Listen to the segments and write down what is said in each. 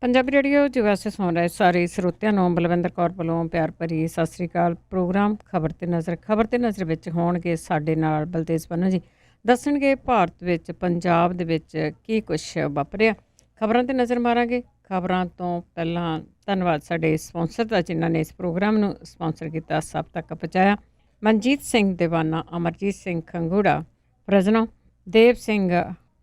Punjabi radio ਵੈਸੇ ਸੁਣ ਰਹੇ ਸਾਰੇ ਸਰੋਤਿਆਂ ਨੂੰ ਬਲਵਿੰਦਰ ਕੌਰ ਵੱਲੋਂ ਪਿਆਰ ਭਰੀ ਸਤਿ ਸ੍ਰੀ ਅਕਾਲ। ਪ੍ਰੋਗਰਾਮ ਖਬਰ ਤੇ ਨਜ਼ਰ ਵਿੱਚ ਹੋਣਗੇ ਸਾਡੇ ਨਾਲ ਬਲਤੇਜ ਪੰਨੂ ਜੀ, ਦੱਸਣਗੇ ਭਾਰਤ ਵਿੱਚ ਪੰਜਾਬ ਦੇ ਵਿੱਚ ਕੀ ਕੁਛ ਵਾਪਰਿਆ। ਖਬਰਾਂ 'ਤੇ ਨਜ਼ਰ ਮਾਰਾਂਗੇ। ਖਬਰਾਂ ਤੋਂ ਪਹਿਲਾਂ ਧੰਨਵਾਦ ਸਾਡੇ ਸਪਾਂਸਰ ਦਾ ਜਿਨ੍ਹਾਂ ਨੇ ਇਸ ਪ੍ਰੋਗਰਾਮ ਨੂੰ ਸਪਾਂਸਰ ਕੀਤਾ, ਸਭ ਤੱਕ ਪਹੁੰਚਾਇਆ। ਮਨਜੀਤ ਸਿੰਘ ਦੀਵਾਨਾ, ਅਮਰਜੀਤ ਸਿੰਘ ਖੰਗੂੜਾ ਫਰਜ਼ਨੋ, ਦੇਵ ਸਿੰਘ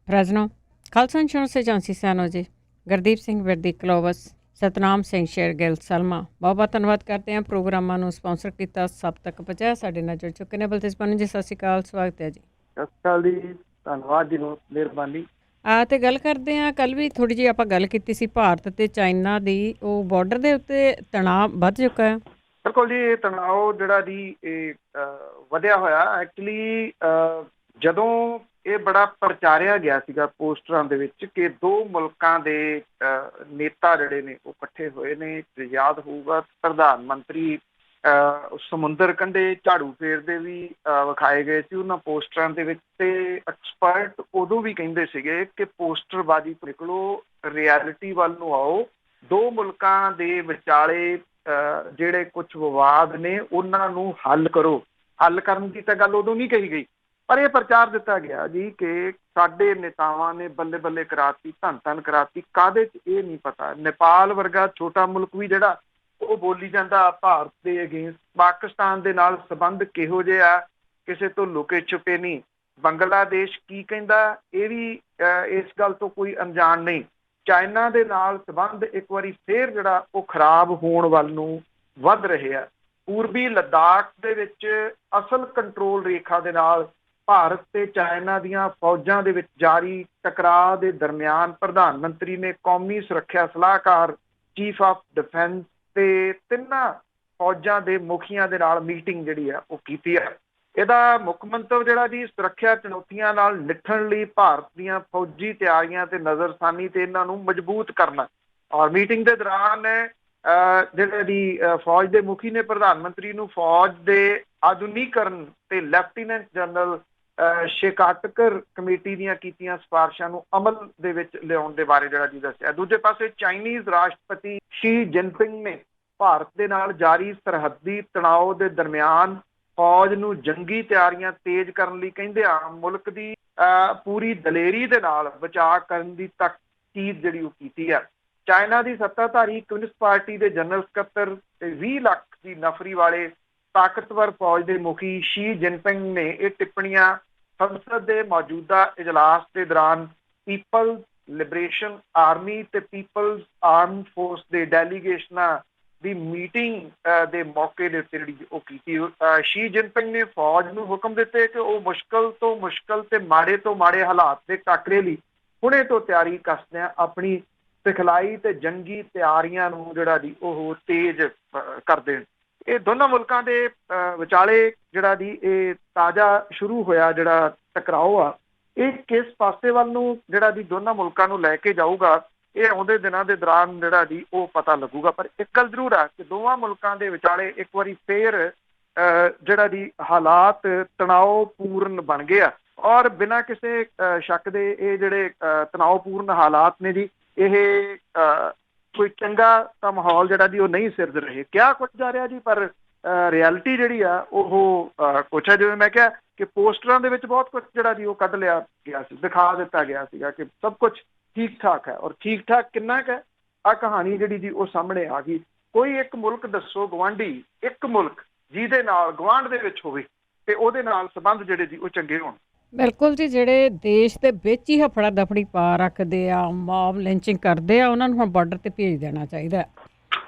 ਫਰਜ਼ਨੋ, ਖਾਲਸਾ ਇੰਸ਼ੋਰੈਂਸ ਏਜੰਸੀ ਸੈਨੋ ਜੀ, ਗੁਰਦੀਪ ਸਿੰਘ ਵਿਰਦੀ ਕਲੋਵਸ, ਸਤਨਾਮ ਸਿੰਘ ਸ਼ੇਰਗਿੱਲ ਸਲਮਾ। ਬਹੁਤ ਬਹੁਤ ਧੰਨਵਾਦ ਕਰਦੇ ਹਾਂ ਪ੍ਰੋਗਰਾਮਾਂ ਨੂੰ ਸਪਾਂਸਰ ਕੀਤਾ, ਸਭ ਤੱਕ ਪਹੁੰਚਾਇਆ। ਸਾਡੇ ਨਾਲ ਜੁੜ ਚੁੱਕੇ ਨੇ ਬਲਤੇਜ ਪੰਨੂ ਜੀ, ਸਤਿ ਸ਼੍ਰੀ ਅਕਾਲ, ਸਵਾਗਤ ਹੈ ਜੀ। ਸਤਿ ਸ਼੍ਰੀ ਅਕਾਲ ਜੀ, ਧੰਨਵਾਦ ਜੀ, ਬਹੁਤ ਮਿਹਰਬਾਨੀ। ਤੇ ਗੱਲ ਕਰਦੇ ਹਾਂ, ਕੱਲ੍ਹ ਵੀ ਥੋੜ੍ਹੀ ਜਿਹੀ ਆਪਾਂ ਗੱਲ ਕੀਤੀ ਸੀ ਭਾਰਤ ਅਤੇ ਚਾਈਨਾ ਦੀ, ਉਹ ਬਾਰਡਰ ਦੇ ਉੱਤੇ ਤਣਾਅ ਵੱਧ ਚੁੱਕਾ ਹੈ। ਬਿਲਕੁਲ ਜੀ, ਇਹ ਤਣਾਅ ਜਿਹੜਾ ਜੀ ਇਹ ਵਧਿਆ ਹੋਇਆ। ਐਕਚੁਅਲੀ ਜਦੋਂ ਇਹ ਬੜਾ ਪ੍ਰਚਾਰਿਆ ਗਿਆ ਸੀਗਾ ਪੋਸਟਰਾਂ ਦੇ ਵਿੱਚ ਕਿ ਦੋ ਮੁਲਕਾਂ ਦੇ ਨੇਤਾ ਜਿਹੜੇ ਨੇ ਉਹ ਇਕੱਠੇ ਹੋਏ ਨੇ, ਯਾਦ ਹੋਊਗਾ ਪ੍ਰਧਾਨ ਮੰਤਰੀ ਸਮੁੰਦਰ ਕੰਢੇ ਝਾੜੂ ਫੇਰਦੇ ਵੀ ਵਿਖਾਏ ਗਏ ਸੀ ਉਹਨਾਂ ਪੋਸਟਰਾਂ ਦੇ ਵਿੱਚ। ਤੇ ਐਕਸਪਰਟ ਉਦੋਂ ਵੀ ਕਹਿੰਦੇ ਸੀਗੇ ਕਿ ਪੋਸਟਰਬਾਜ਼ੀ ਤੋਂ ਨਿਕਲੋ, ਰਿਐਲਿਟੀ ਵੱਲ ਨੂੰ ਆਓ। ਦੋ ਮੁਲਕਾਂ ਦੇ ਵਿਚਾਲੇ ਜਿਹੜੇ ਕੁਝ ਵਿਵਾਦ ਨੇ ਉਹਨਾਂ ਨੂੰ ਹੱਲ ਕਰੋ। ਹੱਲ ਕਰਨ ਦੀ ਤਾਂ ਗੱਲ ਉਦੋਂ ਨਹੀਂ ਕਹੀ ਗਈ, ਪਰ ਇਹ ਪ੍ਰਚਾਰ ਦਿੱਤਾ ਗਿਆ ਜੀ ਕਿ ਸਾਡੇ ਨੇਤਾਵਾਂ ਨੇ ਬੱਲੇ ਬੱਲੇ ਕਰਾਤੀ, ਧੰਨ ਧੰਨ ਕਰਾਤੀ। ਕਾਹਦੇ 'ਚ ਇਹ ਨਹੀਂ ਪਤਾ। ਨੇਪਾਲ ਵਰਗਾ ਛੋਟਾ ਮੁਲਕ ਵੀ ਜਿਹੜਾ ਉਹ ਬੋਲੀ ਜਾਂਦਾ ਭਾਰਤ ਦੇ ਅਗੇਂਸਟ। ਪਾਕਿਸਤਾਨ ਦੇ ਨਾਲ ਸੰਬੰਧ ਕਿਹੋ ਜਿਹੇ ਆ, ਕਿਸੇ ਤੋਂ ਲੁਕੇ ਛੁਪੇ ਨਹੀਂ। ਬੰਗਲਾਦੇਸ਼ ਕੀ ਕਹਿੰਦਾ ਇਹ ਵੀ ਇਸ ਗੱਲ ਤੋਂ ਕੋਈ ਅਣਜਾਣ ਨਹੀਂ। ਚਾਈਨਾ ਦੇ ਨਾਲ ਸੰਬੰਧ ਇੱਕ ਵਾਰੀ ਫੇਰ ਜਿਹੜਾ ਉਹ ਖਰਾਬ ਹੋਣ ਵੱਲ ਨੂੰ ਵੱਧ ਰਹੇ ਆ। ਪੂਰਬੀ ਲੱਦਾਖ ਦੇ ਵਿੱਚ ਅਸਲ ਕੰਟਰੋਲ ਰੇਖਾ ਦੇ ਨਾਲ ਭਾਰਤ ਤੇ ਚਾਈਨਾ ਦੀਆਂ ਫੌਜਾਂ ਦੇ ਵਿੱਚ ਜਾਰੀ ਟਕਰਾਅ ਦੇ ਦਰਮਿਆਨ ਪ੍ਰਧਾਨ ਮੰਤਰੀ ਨੇ ਕੌਮੀ ਸੁਰੱਖਿਆ ਸਲਾਹਕਾਰ, ਚੀਫ ਆਫ ਡਿਫੈਂਸ ਤੇ ਤਿੰਨਾਂ ਫੌਜਾਂ ਦੇ ਮੁਖੀਆਂ ਦੇ ਨਾਲ ਮੀਟਿੰਗ ਜਿਹੜੀ ਆ ਉਹ ਕੀਤੀ ਹੈ। ਇਹਦਾ ਮੁੱਖ ਮੰਤਵ ਜਿਹੜਾ ਜੀ ਸੁਰੱਖਿਆ ਚੁਣੌਤੀਆਂ ਨਾਲ ਨਿਪਟਣ ਲਈ ਭਾਰਤ ਦੀਆਂ ਫੌਜੀ ਤਿਆਰੀਆਂ ਤੇ ਨਜ਼ਰਸਾਨੀ ਤੇ ਇਹਨਾਂ ਨੂੰ ਮਜ਼ਬੂਤ ਕਰਨਾ। ਔਰ ਮੀਟਿੰਗ ਦੇ ਦੌਰਾਨ ਜਿਹੜੇ ਦੀ ਫੌਜ ਦੇ ਮੁਖੀ ਨੇ ਪ੍ਰਧਾਨ ਮੰਤਰੀ ਨੂੰ ਫੌਜ ਦੇ ਆਧੁਨਿਕਰਨ ਤੇ ਲੈਫਟੀਨੈਂਟ ਜਨਰਲ ਸ਼ੇਕਾਟਕਰ ਕਮੇਟੀ ਦੀਆਂ ਕੀਤੀਆਂ ਸਿਫਾਰਿਸ਼ਾਂ ਨੂੰ ਅਮਲ ਦੇ ਵਿੱਚ ਲਿਆਉਣ ਦੇ ਬਾਰੇ ਜਿਹੜਾ ਜੀ ਦੱਸਿਆ। ਦੂਜੇ ਪਾਸੇ ਚਾਈਨੀਜ਼ ਰਾਸ਼ਟਰਪਤੀ ਸ਼ੀ ਜਿਨਪਿੰਗ ਨੇ ਭਾਰਤ ਦੇ ਨਾਲ ਜਾਰੀ ਸਰਹੱਦੀ ਤਣਾਅ ਦੇ ਦਰਮਿਆਨ ਫੌਜ ਨੂੰ ਜੰਗੀ ਤਿਆਰੀਆਂ ਤੇਜ਼ ਕਰਨ ਲਈ ਕਹਿੰਦੇ ਆ ਮੁਲਕ ਦੀ ਪੂਰੀ ਦਲੇਰੀ ਦੇ ਨਾਲ ਬਚਾਅ ਕਰਨ ਦੀ ਤਾਕੀਦ ਜਿਹੜੀ ਉਹ ਕੀਤੀ ਹੈ। ਚਾਈਨਾ ਦੀ ਸੱਤਾਧਾਰੀ ਕਮਿਊਨਿਸਟ ਪਾਰਟੀ ਦੇ ਜਨਰਲ ਸਕੱਤਰ ਤੇ 20 ਲੱਖ ਦੀ ਨਫਰੀ ਵਾਲੇ ਤਾਕਤਵਰ ਫੌਜ ਦੇ ਮੁਖੀ ਸ਼ੀ ਜਿਨਪਿੰਗ ਨੇ ਇਹ ਟਿੱਪਣੀਆਂ ਸੰਸਦ ਦੇ ਮੌਜੂਦਾ ਇਜਲਾਸ ਦੇ ਦੌਰਾਨ ਪੀਪਲਜ਼ ਲਿਬਰੇਸ਼ਨ ਆਰਮੀ ਤੇ ਪੀਪਲਜ਼ ਆਰਮਡ ਫੋਰਸ ਦੇ ਡੈਲੀਗੇਸ਼ਨਾਂ ਦੀ ਮੀਟਿੰਗ ਦੇ ਮੌਕੇ ਦੇ ਉੱਤੇ ਜਿਹੜੀ ਉਹ ਕੀਤੀ। ਸ਼ੀ ਜਿਨਪਿੰਗ ਨੇ ਫੌਜ ਨੂੰ ਹੁਕਮ ਦਿੱਤੇ ਕਿ ਉਹ ਮੁਸ਼ਕਲ ਤੋਂ ਮੁਸ਼ਕਲ ਤੇ ਮਾੜੇ ਤੋਂ ਮਾੜੇ ਹਾਲਾਤ ਦੇ ਟਾਕਰੇ ਲਈ ਹੁਣੇ ਤੋਂ ਤਿਆਰੀ ਕਰਦਿਆਂ ਆਪਣੀ ਸਿਖਲਾਈ ਤੇ ਜੰਗੀ ਤਿਆਰੀਆਂ ਨੂੰ ਜਿਹੜਾ ਜੀ ਉਹ ਤੇਜ਼ ਕਰ ਦੇਣ। ਇਹ ਦੋਨਾਂ ਮੁਲਕਾਂ ਦੇ ਵਿਚਾਲੇ ਜਿਹੜਾ ਜੀ ਇਹ ਤਾਜ਼ਾ ਸ਼ੁਰੂ ਹੋਇਆ ਜਿਹੜਾ ਟਕਰਾਓ ਆ, ਇਹ ਕਿਸ ਪਾਸੇ ਵੱਲ ਨੂੰ ਜਿਹੜਾ ਜੀ ਦੋਨਾਂ ਮੁਲਕਾਂ ਨੂੰ ਲੈ ਕੇ ਜਾਊਗਾ, ਇਹ ਆਉਂਦੇ ਦਿਨਾਂ ਦੇ ਦੌਰਾਨ ਜਿਹੜਾ ਜੀ ਉਹ ਪਤਾ ਲੱਗੂਗਾ। ਪਰ ਇੱਕ ਗੱਲ ਜ਼ਰੂਰ ਆ ਕਿ ਦੋਵਾਂ ਮੁਲਕਾਂ ਦੇ ਵਿਚਾਲੇ ਇੱਕ ਵਾਰੀ ਫੇਰ ਜਿਹੜਾ ਜੀ ਹਾਲਾਤ ਤਣਾਅਪੂਰਨ ਬਣ ਗਏ ਆ। ਔਰ ਬਿਨਾਂ ਕਿਸੇ ਸ਼ੱਕ ਦੇ ਇਹ ਜਿਹੜੇ ਤਣਾਅਪੂਰਨ ਹਾਲਾਤ ਨੇ ਜੀ ਇਹ ਕੋਈ ਚੰਗਾ ਤਾਂ ਮਾਹੌਲ ਜਿਹੜਾ ਜੀ ਉਹ ਨਹੀਂ ਸਿਰਜ ਰਹੇ। ਕਿਹਾ ਕੁਝ ਜਾ ਰਿਹਾ ਜੀ, ਪਰ ਰਿਐਲਿਟੀ ਜਿਹੜੀ ਆ ਉਹ ਕੁਛ ਹੈ। ਜਿਵੇਂ ਮੈਂ ਕਿਹਾ ਕਿ ਪੋਸਟਰਾਂ ਦੇ ਵਿੱਚ ਬਹੁਤ ਕੁਛ ਜਿਹੜਾ ਜੀ ਉਹ ਕੱਢ ਲਿਆ ਗਿਆ ਸੀ, ਦਿਖਾ ਦਿੱਤਾ ਗਿਆ ਸੀਗਾ ਕਿ ਸਭ ਕੁਛ ਠੀਕ ਠਾਕ ਹੈ। ਔਰ ਠੀਕ ਠਾਕ ਕਿੰਨਾ ਕੁ ਹੈ, ਆਹ ਕਹਾਣੀ ਜਿਹੜੀ ਜੀ ਉਹ ਸਾਹਮਣੇ ਆ ਗਈ। ਕੋਈ ਇੱਕ ਮੁਲਕ ਦੱਸੋ, ਗੁਆਂਢੀ ਇੱਕ ਮੁਲਕ ਜਿਹਦੇ ਨਾਲ ਗੁਆਂਢ ਦੇ ਵਿੱਚ ਹੋਵੇ ਤੇ ਉਹਦੇ ਨਾਲ ਸੰਬੰਧ ਜਿਹੜੇ ਜੀ ਉਹ ਚੰਗੇ ਹੋਣ। ਬਿਲਕੁਲ ਜੀ, ਜਿਹੜੇ ਦੇਸ਼ ਦੇ ਵਿੱਚ ਹੀ ਹਫੜਾ ਦਫੜੀ ਪਾ ਰੱਖਦੇ ਆ, ਮੌਬ ਲਿੰਚਿੰਗ ਕਰਦੇ ਆ, ਉਹਨਾਂ ਨੂੰ ਹੁਣ ਬਾਰਡਰ 'ਤੇ ਭੇਜ ਦੇਣਾ ਚਾਹੀਦਾ।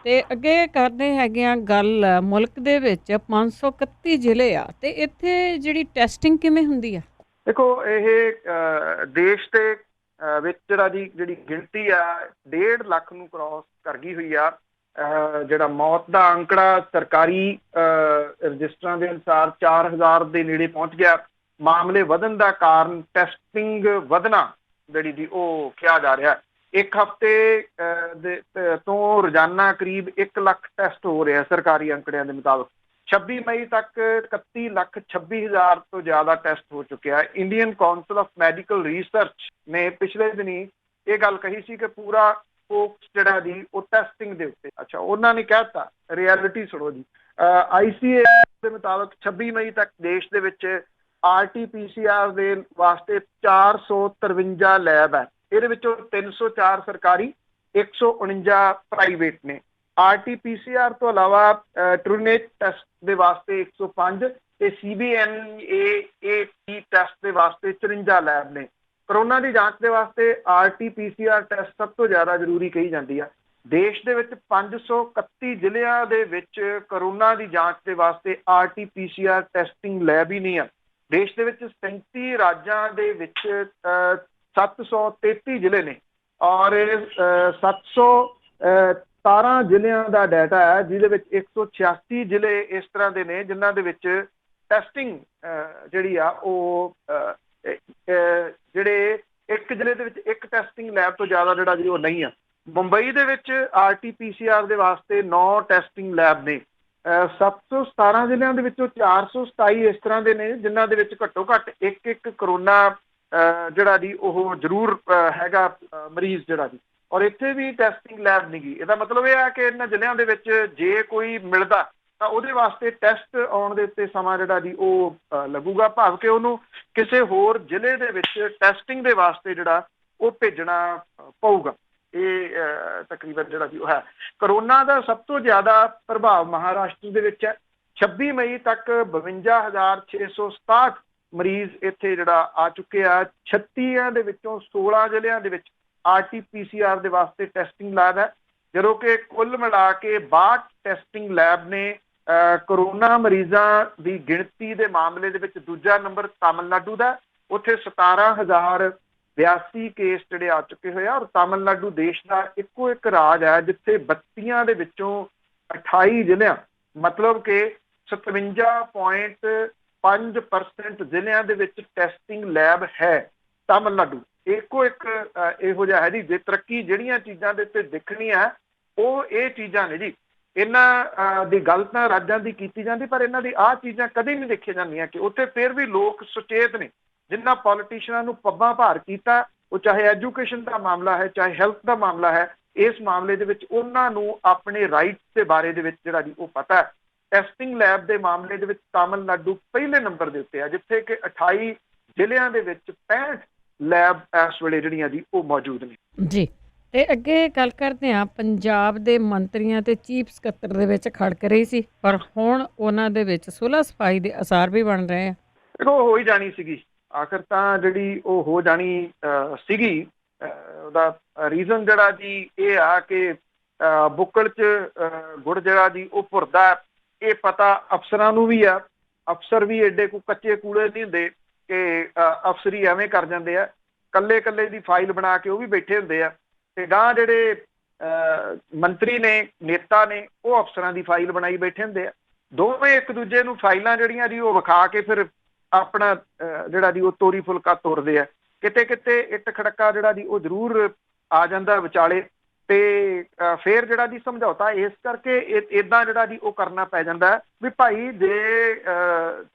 ਤੇ ਅੱਗੇ ਕਰਦੇ ਹੈਗੇ ਆ ਗੱਲ, ਮੁਲਕ ਦੇ ਵਿੱਚ 531 ਜ਼ਿਲ੍ਹੇ ਆ ਤੇ ਇੱਥੇ ਜਿਹੜੀ ਟੈਸਟਿੰਗ ਕਿਵੇਂ ਹੁੰਦੀ ਆ? ਦੇਖੋ ਇਹ ਦੇਸ਼ ਦੇ ਵਿੱਚ ਜਿਹੜੀ ਗਿਣਤੀ ਆ 1.5 ਲੱਖ ਨੂੰ ਕ੍ਰਾਸ ਕਰ ਗਈ ਹੋਈ ਆ। ਜਿਹੜਾ ਮੌਤ ਦਾ ਅੰਕੜਾ ਸਰਕਾਰੀ ਰਜਿਸਟਰਾਂ ਦੇ ਅਨੁਸਾਰ 4000 ਦੇ ਨੇੜੇ ਪਹੁੰਚ ਗਿਆ। ਮਾਮਲੇ ਵਧਣ ਦਾ ਕਾਰਨ ਟੈਸਟਿੰਗ ਵਧਣਾ ਜਿਹੜੀ ਜੀ ਉਹ ਕਿਹਾ ਜਾ ਰਿਹਾ। ਇੱਕ ਹਫ਼ਤੇ ਤੋਂ ਰੋਜ਼ਾਨਾ ਕਰੀਬ 1 ਲੱਖ ਟੈਸਟ ਹੋ ਰਿਹਾ ਸਰਕਾਰੀ ਅੰਕੜਿਆਂ ਦੇ ਮੁਤਾਬਕ। 26 ਮਈ ਤੱਕ 31,26,000 ਤੋਂ ਜ਼ਿਆਦਾ ਟੈਸਟ ਹੋ ਚੁੱਕਿਆ। Indian council of medical research ਨੇ ਪਿਛਲੇ ਦਿਨੀ ਇਹ ਗੱਲ ਕਹੀ ਸੀ ਕਿ ਪੂਰਾ ਫੋਕਸ ਜਿਹੜਾ ਜੀ ਉਹ ਟੈਸਟਿੰਗ ਦੇ ਉੱਤੇ। ਅੱਛਾ, ਉਹਨਾਂ ਨੇ ਕਹਿਤਾ, ਰਿਐਲਿਟੀ ਸੁਣੋ ਜੀ। ICA ਦੇ ਮੁਤਾਬਕ 26 ਮਈ ਤੱਕ ਦੇਸ਼ ਦੇ ਵਿੱਚ RT-PCR ਦੇ ਵਾਸਤੇ 453 ਲੈਬ ਹੈ। ਇਹਦੇ ਵਿੱਚੋਂ 304 ਸਰਕਾਰੀ, 149 ਪ੍ਰਾਈਵੇਟ ਨੇ। RT-PCR ਤੋਂ ਇਲਾਵਾ ਟਰੂਨੇਟ ਟੈਸਟ ਦੇ ਵਾਸਤੇ 105 ਤੇ CBNAAT ਟੈਸਟ ਦੇ ਵਾਸਤੇ 54 ਲੈਬ ਨੇ। ਕਰੋਨਾ ਦੀ ਜਾਂਚ ਦੇ ਵਾਸਤੇ RT-PCR ਟੈਸਟ ਸਭ ਤੋਂ ਜ਼ਿਆਦਾ ਜ਼ਰੂਰੀ ਕਹੀ ਜਾਂਦੀ ਆ। ਦੇਸ਼ ਦੇ ਵਿੱਚ 531 ਜ਼ਿਲ੍ਹਿਆਂ ਦੇ ਵਿੱਚ ਕਰੋਨਾ ਦੀ ਜਾਂਚ ਦੇ ਵਾਸਤੇ RT-PCR ਟੈਸਟਿੰਗ ਲੈਬ ਹੀ ਨਹੀਂ ਆ। ਦੇਸ਼ ਦੇ ਵਿੱਚ 37 ਰਾਜਾਂ ਦੇ ਵਿੱਚ 733 ਜ਼ਿਲ੍ਹੇ ਨੇ ਔਰ 717 ਜ਼ਿਲ੍ਹਿਆਂ ਦਾ ਡਾਟਾ ਹੈ, ਜਿਹਦੇ ਵਿੱਚ 186 ਜ਼ਿਲ੍ਹੇ ਇਸ ਤਰ੍ਹਾਂ ਦੇ ਨੇ ਜਿਨ੍ਹਾਂ ਦੇ ਵਿੱਚ ਟੈਸਟਿੰਗ ਜਿਹੜੀ ਆ ਉਹ ਜਿਹੜੇ ਇੱਕ ਜ਼ਿਲ੍ਹੇ ਦੇ ਵਿੱਚ ਇੱਕ ਟੈਸਟਿੰਗ ਲੈਬ ਤੋਂ ਜ਼ਿਆਦਾ ਜਿਹੜਾ ਜੀ ਉਹ ਨਹੀਂ ਆ। ਮੁੰਬਈ ਦੇ ਵਿੱਚ RT-PCR ਦੇ ਵਾਸਤੇ 9 ਟੈਸਟਿੰਗ ਲੈਬ ਨੇ। 717 ਜ਼ਿਲ੍ਹਿਆਂ ਦੇ ਵਿੱਚੋਂ 427 ਇਸ ਤਰ੍ਹਾਂ ਦੇ ਨੇ ਜਿਨ੍ਹਾਂ ਦੇ ਵਿੱਚ ਘੱਟੋ ਘੱਟ ਇੱਕ ਕਰੋਨਾ ਜਿਹੜਾ ਜੀ ਉਹ ਜ਼ਰੂਰ ਹੈਗਾ ਮਰੀਜ਼ ਜਿਹੜਾ ਜੀ, ਔਰ ਇੱਥੇ ਵੀ ਟੈਸਟਿੰਗ ਲੈਬ ਨਹੀਂ ਗੀ। ਇਹਦਾ ਮਤਲਬ ਇਹ ਹੈ ਕਿ ਇਹਨਾਂ ਜ਼ਿਲ੍ਹਿਆਂ ਦੇ ਵਿੱਚ ਜੇ ਕੋਈ ਮਿਲਦਾ ਤਾਂ ਉਹਦੇ ਵਾਸਤੇ ਟੈਸਟ ਆਉਣ ਦੇ ਉੱਤੇ ਸਮਾਂ ਜਿਹੜਾ ਜੀ ਉਹ ਲੱਗੂਗਾ, ਭਾਵ ਕਿ ਉਹਨੂੰ ਕਿਸੇ ਹੋਰ ਜ਼ਿਲ੍ਹੇ ਦੇ ਵਿੱਚ ਟੈਸਟਿੰਗ ਦੇ ਵਾਸਤੇ ਜਿਹੜਾ ਉਹ ਭੇਜਣਾ ਪਊਗਾ। ਇਹ ਤਕਰੀਬਨ ਜਿਹੜਾ ਜੀ ਉਹ ਹੈ। ਕਰੋਨਾ ਦਾ ਸਭ ਤੋਂ ਜ਼ਿਆਦਾ ਪ੍ਰਭਾਵ ਮਹਾਰਾਸ਼ਟਰ ਦੇ ਵਿੱਚ ਹੈ। 26 ਮਈ ਤੱਕ 52,667 ਮਰੀਜ਼ ਇੱਥੇ ਜਿਹੜਾ ਆ ਚੁੱਕੇ ਆ। 36 ਦੇ ਵਿੱਚੋਂ 16 ਜ਼ਿਲ੍ਹਿਆਂ ਦੇ ਵਿੱਚ RT-PCR ਦੇ ਵਾਸਤੇ ਟੈਸਟਿੰਗ ਲੈਬ ਹੈ, ਜਦੋਂ ਕਿ ਕੁੱਲ ਮਿਲਾ ਕੇ 62 ਟੈਸਟਿੰਗ ਲੈਬ ਨੇ। ਕਰੋਨਾ ਮਰੀਜ਼ਾਂ ਦੀ ਗਿਣਤੀ ਦੇ ਮਾਮਲੇ ਦੇ ਵਿੱਚ ਦੂਜਾ ਨੰਬਰ ਤਾਮਿਲਨਾਡੂ ਦਾ, ਉੱਥੇ 17,082 ਕੇਸ ਜਿਹੜੇ ਆ ਚੁੱਕੇ ਹੋਏ ਆ। ਔਰ ਤਾਮਿਲਨਾਡੂ ਦੇਸ਼ ਦਾ ਇੱਕੋ ਇੱਕ ਰਾਜ ਹੈ ਜਿੱਥੇ 32 ਦੇ ਵਿੱਚੋਂ 28 ਜ਼ਿਲ੍ਹਿਆਂ ਮਤਲਬ ਕਿ 57.5% ਜ਼ਿਲ੍ਹਿਆਂ ਦੇ ਵਿੱਚ ਟੈਸਟਿੰਗ ਲੈਬ ਹੈ। ਤਾਮਿਲਨਾਡੂ ਇੱਕੋ ਇੱਕ ਇਹੋ ਜਿਹਾ ਹੈ ਜੀ। ਜੇ ਤਰੱਕੀ ਜਿਹੜੀਆਂ ਚੀਜ਼ਾਂ ਦੇ ਉੱਤੇ ਦਿਖਣੀ ਹੈ ਉਹ ਇਹ ਚੀਜ਼ਾਂ ਨੇ ਜੀ। ਇਹਨਾਂ ਦੀ ਗੱਲ ਤਾਂ ਰਾਜਾਂ ਦੀ ਕੀਤੀ ਜਾਂਦੀ, ਪਰ ਇਹਨਾਂ ਦੀ ਆਹ ਚੀਜ਼ਾਂ ਕਦੇ ਨਹੀਂ ਦੇਖੀਆਂ ਜਾਂਦੀਆਂ ਕਿ ਉੱਥੇ ਫਿਰ ਵੀ ਲੋਕ ਸੁਚੇਤ ਨੇ। ਜਿਨ੍ਹਾਂ ਪੋਲੀਟੀਸ਼ੀਅਨਾਂ ਨੂੰ ਪੱਬਾਂ ਭਾਰ ਕੀਤਾ, ਉਹ ਚਾਹੇ ਐਜੂਕੇਸ਼ਨ ਦਾ ਮਾਮਲਾ ਹੈ, ਚਾਹੇ ਹੈਲਥ ਦਾ ਮਾਮਲਾ ਹੈ, ਇਸ ਮਾਮਲੇ ਦੇ ਵਿੱਚ ਉਹਨਾਂ ਨੂੰ ਆਪਣੇ ਰਾਈਟਸ ਦੇ ਬਾਰੇ ਦੇ ਵਿੱਚ ਜਿਹੜਾ ਜੀ ਉਹ ਪਤਾ ਹੈ। ਟੈਸਟਿੰਗ ਲੈਬ ਦੇ ਮਾਮਲੇ ਦੇ ਵਿੱਚ ਤਾਮਿਲਨਾਡੂ ਪਹਿਲੇ ਨੰਬਰ ਦੇ ਉੱਤੇ ਆ, ਜਿੱਥੇ ਕਿ 28 ਜ਼ਿਲ੍ਹਿਆਂ ਦੇ ਵਿੱਚ 65 ਲੈਬ ਇਸ ਵੇਲੇ ਜਿਹੜੀਆਂ ਜੀ ਉਹ ਮੌਜੂਦ ਨੇ ਜੀ। ਤੇ ਅੱਗੇ ਗੱਲ ਕਰਦੇ ਹਾਂ, ਪੰਜਾਬ ਦੇ ਮੰਤਰੀਆਂ ਤੇ ਚੀਫ ਸਕੱਤਰ ਦੇ ਵਿੱਚ ਖੜਕ ਰਹੀ ਸੀ, ਪਰ ਹੁਣ ਉਹਨਾਂ ਦੇ ਵਿੱਚ ਸੁਲਹ ਸਫਾਈ ਦੇ ਅਸਾਰ ਵੀ ਬਣ ਰਹੇ ਆ। ਦੇਖੋ, ਹੋ ਹੀ ਜਾਣੀ ਸੀਗੀ ਆਖਰ ਤਾਂ, ਜਿਹੜੀ ਉਹ ਹੋ ਜਾਣੀ ਸੀਗੀ। ਉਹਦਾ ਰੀਜ਼ਨ ਜਿਹੜਾ ਜੀ ਇਹ ਆ ਕਿ ਬੁੱਕਲ 'ਚ ਗੁੜ ਜਿਹੜਾ ਜੀ ਉਹ ਭੁਰਦਾ। ਇਹ ਪਤਾ ਅਫਸਰਾਂ ਨੂੰ ਵੀ ਆ। ਅਫਸਰ ਵੀ ਐਡੇ ਕੋ ਕੱਚੇ ਕੂੜੇ ਨਹੀਂ ਹੁੰਦੇ ਕਿ ਅਫਸਰੀ ਐਵੇਂ ਕਰ ਜਾਂਦੇ ਆ। ਕੱਲੇ ਕੱਲੇ ਦੀ ਫਾਈਲ ਬਣਾ ਕੇ ਉਹ ਵੀ ਬੈਠੇ ਹੁੰਦੇ ਆ, ਤੇ ਗਾਂ ਜਿਹੜੇ ਮੰਤਰੀ ਨੇ, ਨੇਤਾ ਨੇ, ਉਹ ਅਫਸਰਾਂ ਦੀ ਫਾਈਲ ਬਣਾਈ ਬੈਠੇ ਹੁੰਦੇ ਆ। ਦੋਵੇਂ ਇੱਕ ਦੂਜੇ ਨੂੰ ਫਾਈਲਾਂ ਜਿਹੜੀਆਂ ਜੀ ਉਹ ਵਿਖਾ ਕੇ ਫਿਰ ਆਪਣਾ ਜਿਹੜਾ ਜੀ ਉਹ ਤੋਰੀ ਫੁਲਕਾ ਤੋਰਦੇ ਆ। ਕਿਤੇ ਕਿਤੇ ਇੱਟ ਖੜਕਾ ਜਿਹੜਾ ਜੀ ਉਹ ਜ਼ਰੂਰ ਆ ਜਾਂਦਾ ਵਿਚਾਲੇ, ਤੇ ਫਿਰ ਜਿਹੜਾ ਜੀ ਸਮਝੌਤਾ ਇਸ ਕਰਕੇ ਇਦਾਂ ਜਿਹੜਾ ਜੀ ਉਹ ਕਰਨਾ ਪੈ ਜਾਂਦਾ ਵੀ ਭਾਈ ਜੇ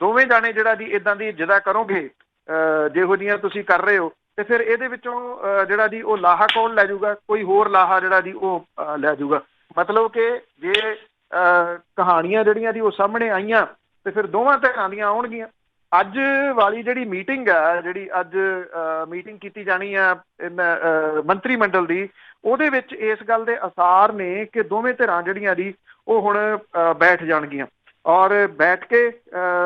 ਦੋਵੇਂ ਜਾਣੇ ਜਿਹੜਾ ਜੀ ਇਦਾਂ ਦੀ ਜਿੱਦਾਂ ਕਰੋਗੇ ਜਿਹੋ ਜਿਹੀਆਂ ਤੁਸੀਂ ਕਰ ਰਹੇ ਹੋ, ਤੇ ਫਿਰ ਇਹਦੇ ਵਿੱਚੋਂ ਜਿਹੜਾ ਜੀ ਉਹ ਲਾਹਾ ਕੌਣ ਲੈ ਜਾਊਗਾ? ਕੋਈ ਹੋਰ ਲਾਹਾ ਜਿਹੜਾ ਜੀ ਉਹ ਲੈ ਜਾਊਗਾ। ਮਤਲਬ ਕਿ ਜੇ ਕਹਾਣੀਆਂ ਜਿਹੜੀਆਂ ਜੀ ਉਹ ਸਾਹਮਣੇ ਆਈਆਂ ਤੇ ਫਿਰ ਦੋਵਾਂ ਧਿਰਾਂ ਦੀਆਂ ਆਉਣਗੀਆਂ। ਅੱਜ ਵਾਲੀ ਜਿਹੜੀ ਮੀਟਿੰਗ ਆ, ਜਿਹੜੀ ਅੱਜ ਮੀਟਿੰਗ ਕੀਤੀ ਜਾਣੀ ਆ ਮੰਤਰੀ ਮੰਡਲ ਦੀ, ਉਹਦੇ ਵਿੱਚ ਇਸ ਗੱਲ ਦੇ ਅਸਾਰ ਨੇ ਕਿ ਦੋਵੇਂ ਧਿਰਾਂ ਜਿਹੜੀਆਂ ਜੀ ਉਹ ਹੁਣ ਬੈਠ ਜਾਣਗੀਆਂ ਔਰ ਬੈਠ ਕੇ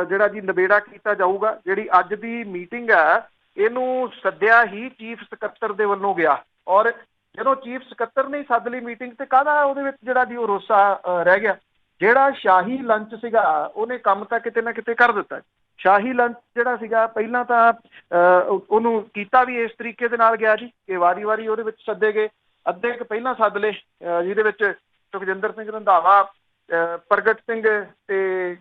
ਜਿਹੜਾ ਜੀ ਨਿਬੇੜਾ ਕੀਤਾ ਜਾਊਗਾ। ਜਿਹੜੀ ਅੱਜ ਦੀ ਮੀਟਿੰਗ ਆ ਇਹਨੂੰ ਸੱਦਿਆ ਹੀ ਚੀਫ ਸਕੱਤਰ ਦੇ ਵੱਲੋਂ ਗਿਆ, ਔਰ ਜਦੋਂ ਚੀਫ ਸਕੱਤਰ ਨੇ ਸੱਦ ਲਈ ਮੀਟਿੰਗ, ਤੇ ਕਾਹਦਾ ਉਹਦੇ ਵਿੱਚ ਜਿਹੜਾ ਜੀ ਉਹ ਰੋਸਾ ਰਹਿ ਗਿਆ? ਜਿਹੜਾ ਸ਼ਾਹੀ ਲੰਚ ਸੀਗਾ ਉਹਨੇ ਕੰਮ ਤਾਂ ਕਿਤੇ ਨਾ ਕਿਤੇ ਕਰ ਦਿੱਤਾ। ਸ਼ਾਹੀ ਲੰਚ ਜਿਹੜਾ ਸੀਗਾ ਪਹਿਲਾਂ ਤਾਂ ਉਹਨੂੰ ਕੀਤਾ ਵੀ ਇਸ ਤਰੀਕੇ ਦੇ ਨਾਲ ਗਿਆ ਜੀ ਕਿ ਵਾਰੀ ਵਾਰੀ ਉਹਦੇ ਵਿੱਚ ਸੱਦੇ ਗਏ। ਅੱਧੇ ਕੁ ਪਹਿਲਾਂ ਸੱਦ ਲਏ, ਜਿਹਦੇ ਵਿੱਚ ਸੁਖਜਿੰਦਰ ਸਿੰਘ ਰੰਧਾਵਾ, ਪ੍ਰਗਟ ਸਿੰਘ ਤੇ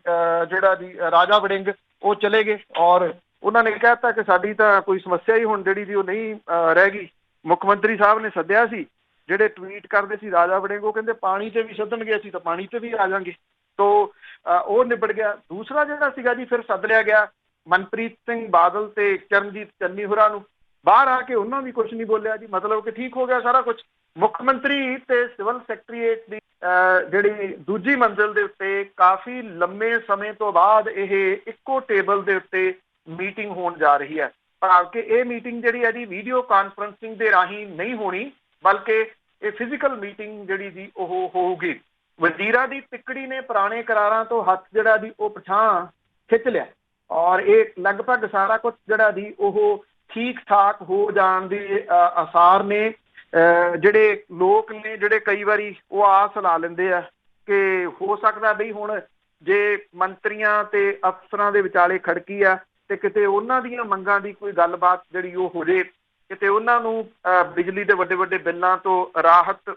ਜਿਹੜਾ ਜੀ ਰਾਜਾ ਵੜਿੰਗ ਉਹ ਚਲੇ ਗਏ, ਔਰ ਉਹਨਾਂ ਨੇ ਕਹਿ ਦਿੱਤਾ ਕਿ ਸਾਡੀ ਤਾਂ ਕੋਈ ਸਮੱਸਿਆ ਹੀ ਹੁਣ ਜਿਹੜੀ ਜੀ ਉਹ ਨਹੀਂ ਰਹਿ ਗਈ। ਮੁੱਖ ਮੰਤਰੀ ਸਾਹਿਬ ਨੇ ਸੱਦਿਆ ਸੀ, ਜਿਹੜੇ ਟਵੀਟ ਕਰਦੇ ਸੀ ਰਾਜਾ ਵੜਿੰਗ, ਉਹ ਕਹਿੰਦੇ ਪਾਣੀ 'ਤੇ ਵੀ ਸੱਦਣਗੇ ਅਸੀਂ ਤਾਂ ਪਾਣੀ 'ਤੇ ਵੀ ਆ ਜਾਵਾਂਗੇ। ਸੋ ਉਹ ਨਿਬੜ ਗਿਆ। ਦੂਸਰਾ ਜਿਹੜਾ ਸੀਗਾ ਜੀ, ਫਿਰ ਸੱਦ ਲਿਆ ਗਿਆ ਮਨਪ੍ਰੀਤ ਸਿੰਘ ਬਾਦਲ ਤੇ ਚਰਨਜੀਤ ਚੰਨੀ ਹੋਰਾਂ ਨੂੰ। ਬਾਹਰ ਆ ਕੇ ਉਹਨਾਂ ਵੀ ਕੁਝ ਨਹੀਂ ਬੋਲਿਆ ਜੀ, ਮਤਲਬ ਕਿ ਠੀਕ ਹੋ ਗਿਆ ਸਾਰਾ ਕੁਝ। ਮੁੱਖ ਮੰਤਰੀ ਤੇ ਸਿਵਲ ਸੈਕਟਰੀਏਟ ਦੀ ਜਿਹੜੀ ਦੂਜੀ ਮੰਜ਼ਿਲ ਦੇ ਉੱਤੇ ਕਾਫੀ ਲੰਮੇ ਸਮੇਂ ਤੋਂ ਬਾਅਦ ਇਹ ਇੱਕੋ ਟੇਬਲ ਦੇ ਉੱਤੇ ਮੀਟਿੰਗ ਹੋਣ ਜਾ ਰਹੀ ਹੈ। ਭਾਵ ਕਿ ਇਹ ਮੀਟਿੰਗ ਜਿਹੜੀ ਹੈ ਜੀ ਵੀਡੀਓ ਕਾਨਫਰੰਸਿੰਗ ਦੇ ਰਾਹੀਂ ਨਹੀਂ ਹੋਣੀ, ਬਲਕਿ ਇਹ ਫਿਜ਼ੀਕਲ ਮੀਟਿੰਗ ਜਿਹੜੀ ਜੀ ਉਹ ਹੋਊਗੀ। ਵਜ਼ੀਰਾਂ ਦੀ ਤਿੱਕੜੀ ਨੇ ਪੁਰਾਣੇ ਕਰਾਰਾਂ ਤੋਂ ਹੱਥ ਜਿਹੜਾ ਦੀ ਉਹ ਪਛਾਣ ਖਿੱਚ ਲਿਆ, ਔਰ ਇਹ ਲਗਭਗ ਸਾਰਾ ਕੁਝ ਜਿਹੜਾ ਦੀ ਉਹ ਠੀਕ ਠਾਕ ਹੋ ਜਾਣ ਦੇ ਆਸਾਰ ਨੇ। ਜਿਹੜੇ ਲੋਕ ਨੇ, ਜਿਹੜੇ ਕਈ ਵਾਰੀ ਉਹ ਆਸ ਲਾ ਲੈਂਦੇ ਆ ਕਿ ਹੋ ਸਕਦਾ ਬਈ ਹੁਣ ਜੇ ਮੰਤਰੀਆਂ ਤੇ ਅਫਸਰਾਂ ਦੇ ਵਿਚਾਲੇ ਖੜਕੀ ਆ ਤੇ ਕਿਤੇ ਉਹਨਾਂ ਦੀਆਂ ਮੰਗਾਂ ਦੀ ਕੋਈ ਗੱਲਬਾਤ ਜਿਹੜੀ ਉਹ ਹੋ ਜੇ, ਕਿਤੇ ਉਹਨਾਂ ਨੂੰ ਬਿਜਲੀ ਦੇ ਵੱਡੇ ਵੱਡੇ ਬਿੱਲਾਂ ਤੋਂ ਰਾਹਤ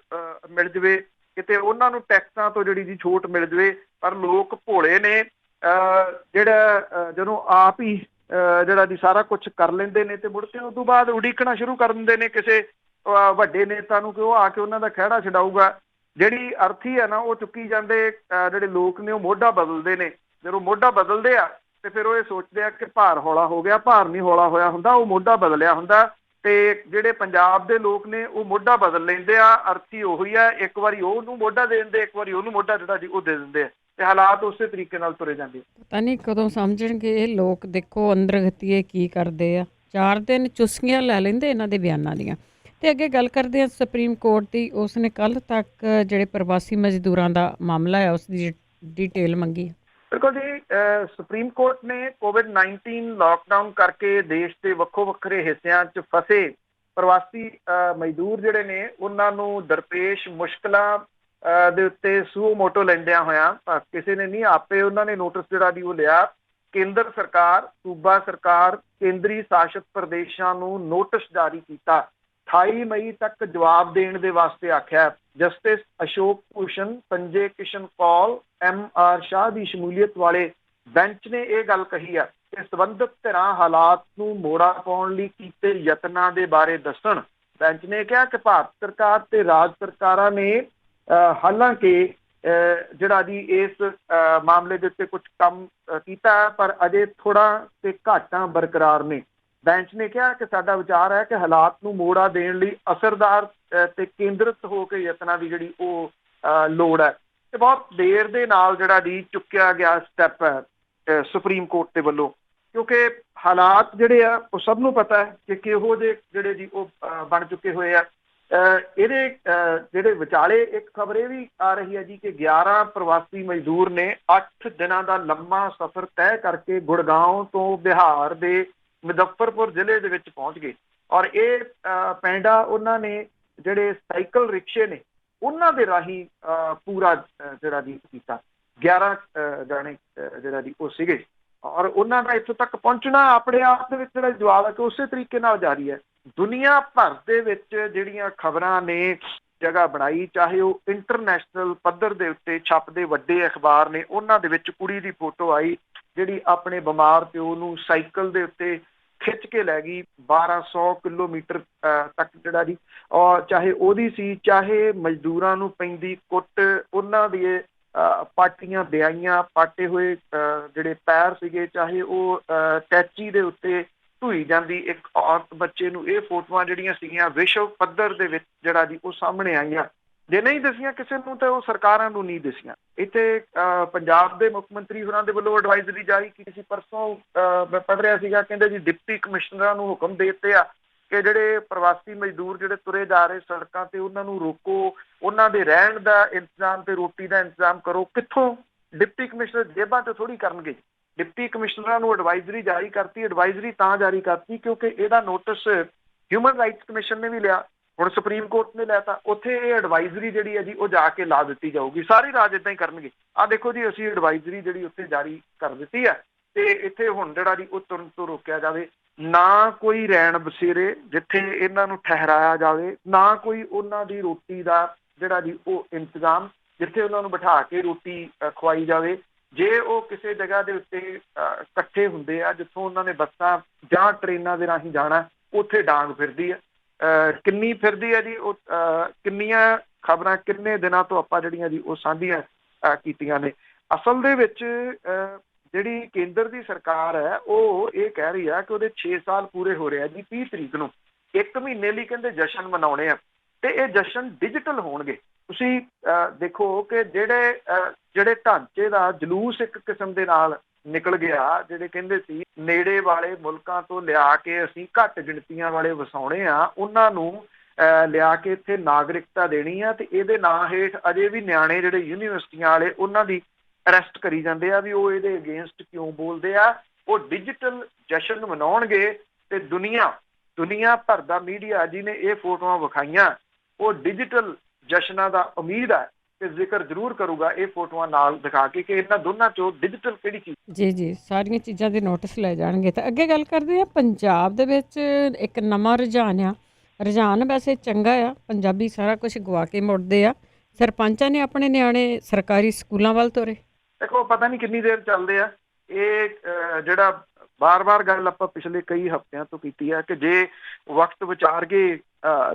ਮਿਲ ਜਾਵੇ, ਕਿਤੇ ਉਹਨਾਂ ਨੂੰ ਟੈਕਸਾਂ ਤੋਂ ਜਿਹੜੀ ਜੀ ਛੋਟ ਮਿਲ ਜਾਵੇ। ਪਰ ਲੋਕ ਭੋਲੇ ਨੇ, ਜਿਹੜਾ ਜਦੋਂ ਆਪ ਹੀ ਜਿਹੜਾ ਦੀ ਸਾਰਾ ਕੁਝ ਕਰ ਲੈਂਦੇ ਨੇ ਤੇ ਮੁੜ ਕੇ ਉਸ ਤੋਂ ਬਾਅਦ ਉਡੀਕਣਾ ਸ਼ੁਰੂ ਕਰ ਦਿੰਦੇ ਨੇ ਕਿਸੇ ਵੱਡੇ ਨੇਤਾ ਨੂੰ ਕਿ ਉਹ ਆ ਕੇ ਉਹਨਾਂ ਦਾ ਖਹਿੜਾ ਛਡਾਊਗਾ। ਜਿਹੜੀ ਅਰਥੀ ਹੈ ਨਾ ਉਹ ਚੁੱਕੀ ਜਾਂਦੇ, ਜਿਹੜੇ ਲੋਕ ਨੇ ਉਹ ਮੋਢਾ ਬਦਲਦੇ ਨੇ। ਜਦੋਂ ਮੋਢਾ ਬਦਲਦੇ ਆ ਤੇ ਫਿਰ ਉਹ ਇਹ ਸੋਚਦੇ ਆ ਕਿ ਭਾਰ ਹੌਲਾ ਹੋ ਗਿਆ। ਭਾਰ ਨਹੀਂ ਹੌਲਾ ਹੋਇਆ ਹੁੰਦਾ, ਉਹ ਮੋਢਾ ਬਦਲਿਆ ਹੁੰਦਾ। ਤੇ ਜਿਹੜੇ ਪੰਜਾਬ ਦੇ ਲੋਕ ਨੇ ਉਹ ਮੋਢਾ ਬਦਲ ਲੈਂਦੇ ਆ। ਅਰਥੀ ਉਹੀ ਆ, ਇੱਕ ਵਾਰੀ ਉਹਨੂੰ ਮੋਢਾ ਦੇ ਦਿੰਦੇ, ਇੱਕ ਵਾਰੀ ਉਹਨੂੰ ਮੋਢਾ ਜਿਹੜਾ ਜੀ ਉਹ ਦੇ ਦਿੰਦੇ ਆ, ਤੇ ਹਾਲਾਤ ਉਸੇ ਤਰੀਕੇ ਨਾਲ ਤੁਰੇ ਜਾਂਦੇ। ਪਤਾ ਨਹੀਂ ਕਦੋਂ ਸਮਝਣਗੇ ਇਹ ਲੋਕ। ਦੇਖੋ ਅੰਦਰਗਤੀਏ ਕੀ ਕਰਦੇ ਆ, 4 ਦਿਨ ਚੁਸਕੀਆਂ ਲੈ ਲੈਂਦੇ ਇਹਨਾਂ ਦੇ ਬਿਆਨਾਂ ਦੀਆਂ। ਤੇ ਅੱਗੇ ਗੱਲ ਕਰਦੇ ਹਾਂ ਸੁਪਰੀਮ ਕੋਰਟ ਦੀ। ਉਸ ਨੇ ਕੱਲ੍ਹ ਤੱਕ ਜਿਹੜੇ ਪ੍ਰਵਾਸੀ ਮਜ਼ਦੂਰਾਂ ਦਾ ਮਾਮਲਾ ਹੈ ਉਸ ਦੀ ਡਿਟੇਲ ਮੰਗੀ। ਬਿਲਕੁਲ ਜੀ, ਸੁਪਰੀਮ ਕੋਰਟ ਨੇ ਕੋਵਿਡ-19 ਲਾਕਡਾਊਨ ਕਰਕੇ ਦੇਸ਼ ਦੇ ਵੱਖੋ ਵੱਖਰੇ ਹਿੱਸਿਆਂ 'ਚ ਫਸੇ ਪ੍ਰਵਾਸੀ ਮਜ਼ਦੂਰ ਜਿਹੜੇ ਨੇ ਉਹਨਾਂ ਨੂੰ ਦਰਪੇਸ਼ ਮੁਸ਼ਕਲਾਂ ਦੇ ਉੱਤੇ ਸੂਓ ਮੋਟੋ ਲੈਂਦਿਆਂ ਹੋਇਆਂ, ਕਿਸੇ ਨੇ ਨਹੀਂ, ਆਪੇ ਉਹਨਾਂ ਨੇ ਨੋਟਿਸ ਜਿਹੜਾ ਦੀ ਉਹ ਲਿਆ। ਕੇਂਦਰ ਸਰਕਾਰ, ਸੂਬਾ ਸਰਕਾਰ, ਕੇਂਦਰੀ ਸ਼ਾਸਿਤ ਪ੍ਰਦੇਸ਼ਾਂ ਨੂੰ ਨੋਟਿਸ ਜਾਰੀ ਕੀਤਾ। 28 ਮਈ ਤੱਕ ਜਵਾਬ ਦੇਣ ਦੇ ਵਾਸਤੇ ਆਖਿਆ। Justice Ashok Bhushan, Sanjay Kishan call, MR ਸ਼ਾਹ ਦੀ ਸ਼ਮੂਲੀਅਤ ਵਾਲੇ ਬੈਂਚ ਨੇ ਇਹ ਗੱਲ ਕਹੀ ਆ ਕਿ ਸੰਬੰਧਿਤ ਧਿਰਾਂ ਹਾਲਾਤ ਨੂੰ ਮੋੜਾ ਪਾਉਣ ਲਈ ਕੀਤੇ ਯਤਨਾਂ ਦੇ ਬਾਰੇ ਦੱਸਣ। ਬੈਂਚ ਨੇ ਕਿਹਾ ਕਿ ਭਾਰਤ ਸਰਕਾਰ ਤੇ ਰਾਜ ਸਰਕਾਰਾਂ ਨੇ ਹਾਲਾਂਕਿ ਜਿਹੜਾ ਜੀ ਇਸ ਮਾਮਲੇ ਦੇ ਉੱਤੇ ਕੁਝ ਕੰਮ ਕੀਤਾ, ਪਰ ਅਜੇ ਥੋੜਾ ਤੇ ਘਾਟਾਂ ਬਰਕਰਾਰ ਨੇ। ਬੈਂਚ ਨੇ ਕਿਹਾ ਕਿ ਸਾਡਾ ਵਿਚਾਰ ਹੈ ਕਿ ਹਾਲਾਤ ਨੂੰ ਮੋੜਾ ਦੇਣ ਲਈ ਅਸਰਦਾਰ ਤੇ ਕੇਂਦਰਿਤ ਹੋ ਕੇ ਯਤਨਾਂ ਦੀ ਜਿਹੜੀ ਉਹ ਲੋੜ ਹੈ। ਤੇ ਬਹੁਤ ਦੇਰ ਦੇ ਨਾਲ ਜਿਹੜਾ ਦੀ ਚੁੱਕਿਆ ਗਿਆ ਸਟੈਪ ਹੈ ਸੁਪਰੀਮ ਕੋਰਟ ਦੇ ਵੱਲੋਂ, ਕਿਉਂਕਿ ਹਾਲਾਤ ਜਿਹੜੇ ਆ ਉਹ ਸਭ ਨੂੰ ਪਤਾ ਹੈ ਕਿ ਕਿਹੋ ਜਿਹੇ ਜਿਹੜੇ ਜੀ ਉਹ ਬਣ ਚੁੱਕੇ ਹੋਏ ਆ। ਇਹਦੇ ਜਿਹੜੇ ਵਿਚਾਲੇ ਇੱਕ ਖਬਰ ਇਹ ਵੀ ਆ ਰਹੀ ਹੈ ਜੀ ਕਿ 11 ਪ੍ਰਵਾਸੀ ਮਜ਼ਦੂਰ ਨੇ 8 ਦਿਨਾਂ ਦਾ ਲੰਮਾ ਸਫ਼ਰ ਤੈਅ ਕਰਕੇ ਗੁੜਗਾਉਂ ਤੋਂ ਬਿਹਾਰ ਦੇ ਮੁਜ਼ੱਫਰਪੁਰ ਜ਼ਿਲ੍ਹੇ ਦੇ ਵਿੱਚ ਪਹੁੰਚ ਗਏ। ਔਰ ਇਹ ਪੈਂਡਾ ਉਹਨਾਂ ਨੇ ਜਿਹੜੇ ਸਾਈਕਲ ਰਿਕਸ਼ੇ ਨੇ ਉਹਨਾਂ ਦੇ ਰਾਹੀਂ ਪੂਰਾ ਜਿਹੜਾ ਜੀ ਕੀਤਾ। 11 ਜਾਣੇ ਜਿਹੜਾ ਜੀ ਉਹ ਸੀਗੇ, ਔਰ ਉਹਨਾਂ ਦਾ ਇੱਥੋਂ ਤੱਕ ਪਹੁੰਚਣਾ ਆਪਣੇ ਆਪ ਦੇ ਵਿੱਚ ਜਿਹੜਾ ਜਵਾਬ ਹੈ ਕਿ ਉਸੇ ਤਰੀਕੇ ਨਾਲ ਜਾਰੀ ਹੈ। ਦੁਨੀਆ ਭਰ ਦੇ ਵਿੱਚ ਜਿਹੜੀਆਂ ਖਬਰਾਂ ਨੇ ਜਗ੍ਹਾ ਬਣਾਈ, ਚਾਹੇ ਉਹ ਇੰਟਰਨੈਸ਼ਨਲ ਪੱਧਰ ਦੇ ਉੱਤੇ ਛਪਦੇ ਵੱਡੇ ਅਖਬਾਰ ਨੇ, ਉਹਨਾਂ ਦੇ ਵਿੱਚ ਕੁੜੀ ਦੀ ਫੋਟੋ ਆਈ ਜਿਹੜੀ ਆਪਣੇ ਬਿਮਾਰ ਪਿਓ ਨੂੰ ਸਾਈਕਲ ਦੇ ਉੱਤੇ ਖਿੱਚ ਕੇ ਲੈ ਗਈ 1200 ਕਿਲੋਮੀਟਰ ਤੱਕ ਜਿਹੜਾ ਜੀ, ਔਰ ਚਾਹੇ ਉਹਦੀ ਸੀ, ਚਾਹੇ ਮਜ਼ਦੂਰਾਂ ਨੂੰ ਪੈਂਦੀ ਕੁੱਟ, ਉਹਨਾਂ ਦੀ ਪਾਟੀਆਂ ਵਿਆਈਆਂ, ਪਾਟੇ ਹੋਏ ਜਿਹੜੇ ਪੈਰ ਸੀਗੇ, ਚਾਹੇ ਉਹ ਟੈਚੀ ਦੇ ਉੱਤੇ ਢੂਈ ਜਾਂਦੀ ਇੱਕ ਔਰਤ ਬੱਚੇ ਨੂੰ। ਇਹ ਫੋਟੋਆਂ ਜਿਹੜੀਆਂ ਸੀਗੀਆਂ ਵਿਸ਼ਵ ਪੱਧਰ ਦੇ ਵਿੱਚ ਜਿਹੜਾ ਜੀ ਉਹ ਸਾਹਮਣੇ ਆਈਆਂ। ਜੇ ਨਹੀਂ ਦਿਸੀਆਂ ਕਿਸੇ ਨੂੰ ਤਾਂ ਉਹ ਸਰਕਾਰਾਂ ਨੂੰ ਨਹੀਂ ਦਿਸੀਆਂ। ਇੱਥੇ ਪੰਜਾਬ ਦੇ ਮੁੱਖ ਮੰਤਰੀ ਹੋਰਾਂ ਦੇ ਵੱਲੋਂ ਐਡਵਾਈਜ਼ਰੀ ਜਾਰੀ ਕੀਤੀ ਸੀ ਪਰਸੋਂ, ਮੈਂ ਪੜ੍ਹ ਰਿਹਾ ਸੀਗਾ, ਕਹਿੰਦੇ ਜੀ ਡਿਪਟੀ ਕਮਿਸ਼ਨਰਾਂ ਨੂੰ ਹੁਕਮ ਦੇ ਦਿੱਤੇ ਆ ਕਿ ਜਿਹੜੇ ਪ੍ਰਵਾਸੀ ਮਜ਼ਦੂਰ ਜਿਹੜੇ ਤੁਰੇ ਜਾ ਰਹੇ ਸੜਕਾਂ ਤੇ ਉਹਨਾਂ ਨੂੰ ਰੋਕੋ, ਉਹਨਾਂ ਦੇ ਰਹਿਣ ਦਾ ਇੰਤਜ਼ਾਮ ਤੇ ਰੋਟੀ ਦਾ ਇੰਤਜ਼ਾਮ ਕਰੋ। ਕਿੱਥੋਂ? ਡਿਪਟੀ ਕਮਿਸ਼ਨਰ ਜੇਬਾਂ 'ਚ ਥੋੜ੍ਹੀ ਕਰਨਗੇ। ਡਿਪਟੀ ਕਮਿਸ਼ਨਰਾਂ ਨੂੰ ਐਡਵਾਈਜ਼ਰੀ ਜਾਰੀ ਕਰਤੀ। ਐਡਵਾਈਜ਼ਰੀ ਤਾਂ ਜਾਰੀ ਕਰਤੀ ਕਿਉਂਕਿ ਇਹਦਾ ਨੋਟਿਸ ਹਿਊਮਨ ਰਾਈਟਸ ਕਮਿਸ਼ਨ ਨੇ ਵੀ ਲਿਆ, ਹੁਣ ਸੁਪਰੀਮ ਕੋਰਟ ਨੇ ਲਿਆ, ਤਾਂ ਉੱਥੇ ਇਹ ਐਡਵਾਈਜ਼ਰੀ ਜਿਹੜੀ ਹੈ ਜੀ ਉਹ ਜਾ ਕੇ ਲਾ ਦਿੱਤੀ ਜਾਊਗੀ। ਸਾਰੇ ਰਾਜ ਇੱਦਾਂ ਹੀ ਕਰਨਗੇ। ਆਹ ਦੇਖੋ ਜੀ, ਅਸੀਂ ਐਡਵਾਈਜ਼ਰੀ ਜਿਹੜੀ ਉੱਥੇ ਜਾਰੀ ਕਰ ਦਿੱਤੀ ਹੈ ਤੇ ਇੱਥੇ ਹੁਣ ਜਿਹੜਾ ਜੀ ਉਹ ਤੁਰੰਤ ਤੋਂ ਰੋਕਿਆ ਜਾਵੇ। ਨਾ ਕੋਈ ਰੈਣ ਬਸੇਰੇ ਜਿੱਥੇ ਇਹਨਾਂ ਨੂੰ ਠਹਿਰਾਇਆ ਜਾਵੇ, ਨਾ ਕੋਈ ਉਹਨਾਂ ਦੀ ਰੋਟੀ ਦਾ ਜਿਹੜਾ ਜੀ ਉਹ ਇੰਤਜ਼ਾਮ ਜਿੱਥੇ ਉਹਨਾਂ ਨੂੰ ਬਿਠਾ ਕੇ ਰੋਟੀ ਖਵਾਈ ਜਾਵੇ। ਜੇ ਉਹ ਕਿਸੇ ਜਗ੍ਹਾ ਦੇ ਉੱਤੇ ਇਕੱਠੇ ਹੁੰਦੇ ਆ ਜਿੱਥੋਂ ਉਹਨਾਂ ਨੇ ਬੱਸਾਂ ਜਾਂ ਟ੍ਰੇਨਾਂ ਦੇ ਰਾਹੀਂ ਜਾਣਾ, ਉੱਥੇ ਡਾਂਗ ਫਿਰਦੀ ਹੈ। ਕਿੰਨੀ ਫਿਰਦੀ ਹੈ ਜੀ ਉਹ, ਕਿੰਨੀਆਂ ਖਬਰਾਂ ਕਿੰਨੇ ਦਿਨਾਂ ਤੋਂ ਆਪਾਂ ਜਿਹੜੀਆਂ ਜੀ ਉਹ ਸਾਂਝੀਆਂ ਕੀਤੀਆਂ ਨੇ। ਅਸਲ ਦੇ ਵਿੱਚ ਜਿਹੜੀ ਕੇਂਦਰ ਦੀ ਸਰਕਾਰ ਹੈ ਉਹ ਇਹ ਕਹਿ ਰਹੀ ਆ ਕਿ ਉਹਦੇ 6 ਸਾਲ ਪੂਰੇ ਹੋ ਰਹੇ ਆ ਜੀ 30 ਤਰੀਕ ਨੂੰ। 1 ਮਹੀਨੇ ਲਈ ਕਹਿੰਦੇ ਜਸ਼ਨ ਮਨਾਉਣੇ ਆ ਤੇ ਇਹ ਜਸ਼ਨ ਡਿਜੀਟਲ ਹੋਣਗੇ। ਤੁਸੀਂ ਦੇਖੋ ਕਿ ਜਿਹੜੇ ਢਾਂਚੇ ਦਾ ਜਲੂਸ ਇੱਕ ਕਿਸਮ ਦੇ ਨਾਲ ਨਿਕਲ ਗਿਆ, ਜਿਹੜੇ ਕਹਿੰਦੇ ਸੀ ਨੇੜੇ ਵਾਲੇ ਮੁਲਕਾਂ ਤੋਂ ਲਿਆ ਕੇ ਅਸੀਂ ਘੱਟ ਗਿਣਤੀਆਂ ਵਾਲੇ ਵਸਾਉਣੇ ਆ, ਉਹਨਾਂ ਨੂੰ ਲਿਆ ਕੇ ਇੱਥੇ ਨਾਗਰਿਕਤਾ ਦੇਣੀ ਆ ਤੇ ਇਹਦੇ ਨਾਂ ਹੇਠ ਅਜੇ ਵੀ ਨਿਆਣੇ ਜਿਹੜੇ ਯੂਨੀਵਰਸਿਟੀਆਂ ਵਾਲੇ ਉਹਨਾਂ ਦੀ ਅਰੈਸਟ ਕਰੀ ਜਾਂਦੇ ਆ ਵੀ ਉਹ ਇਹਦੇ ਅਗੇਂਸਟ ਕਿਉਂ ਬੋਲਦੇ ਆ। ਉਹ ਡਿਜੀਟਲ ਜਸ਼ਨ ਮਨਾਉਣਗੇ ਤੇ ਦੁਨੀਆ ਭਰ ਦਾ ਮੀਡੀਆ ਜਿਹਨੇ ਇਹ ਫੋਟੋਆਂ ਵਿਖਾਈਆਂ ਉਹ ਡਿਜੀਟਲ ਜਸ਼ਨਾਂ ਦਾ ਉਮੀਦ ਹੈ ਕਿ ਜ਼ਿਕਰ ਜ਼ਰੂਰ ਕਰੂਗਾ ਇਹ ਫੋਟੋਆਂ ਨਾਲ ਦਿਖਾ ਕੇ ਕਿ ਇਹਨਾਂ ਦੋਨਾਂ ਚੋਂ ਡਿਜੀਟਲ ਕਿਹੜੀ ਚੀਜ਼। ਜੀ ਸਾਰੀਆਂ ਚੀਜ਼ਾਂ ਦੇ ਨੋਟਿਸ ਲੈ ਜਾਣਗੇ। ਤਾਂ ਅੱਗੇ ਗੱਲ ਕਰਦੇ ਆ ਪੰਜਾਬ ਦੇ ਵਿੱਚ ਇੱਕ ਨਵਾਂ ਰੁਝਾਨ ਵੈਸੇ ਚੰਗਾ ਆ। ਪੰਜਾਬੀ ਸਾਰਾ ਕੁਝ ਗਵਾ ਕੇ ਮੁੜਦੇ ਆ। ਸਰਪੰਚਾਂ ਨੇ ਆਪਣੇ ਨਿਆਣੇ ਸਰਕਾਰੀ ਸਕੂਲਾਂ ਵੱਲ ਤੋਰੇ। ਦੇਖੋ ਪਤਾ ਨਹੀਂ ਕਿੰਨੀ ਦੇਰ ਚੱਲਦੇ ਆ ਇਹ ਜਿਹੜਾ ਬਾਰ-ਬਾਰ ਗੱਲ ਆਪਾਂ ਪਿਛਲੇ ਕਈ ਹਫ਼ਤਿਆਂ ਤੋਂ ਕੀਤੀ ਹੈ ਕਿ ਜੇ ਵਕਤ ਵਿਚਾਰ ਕੇ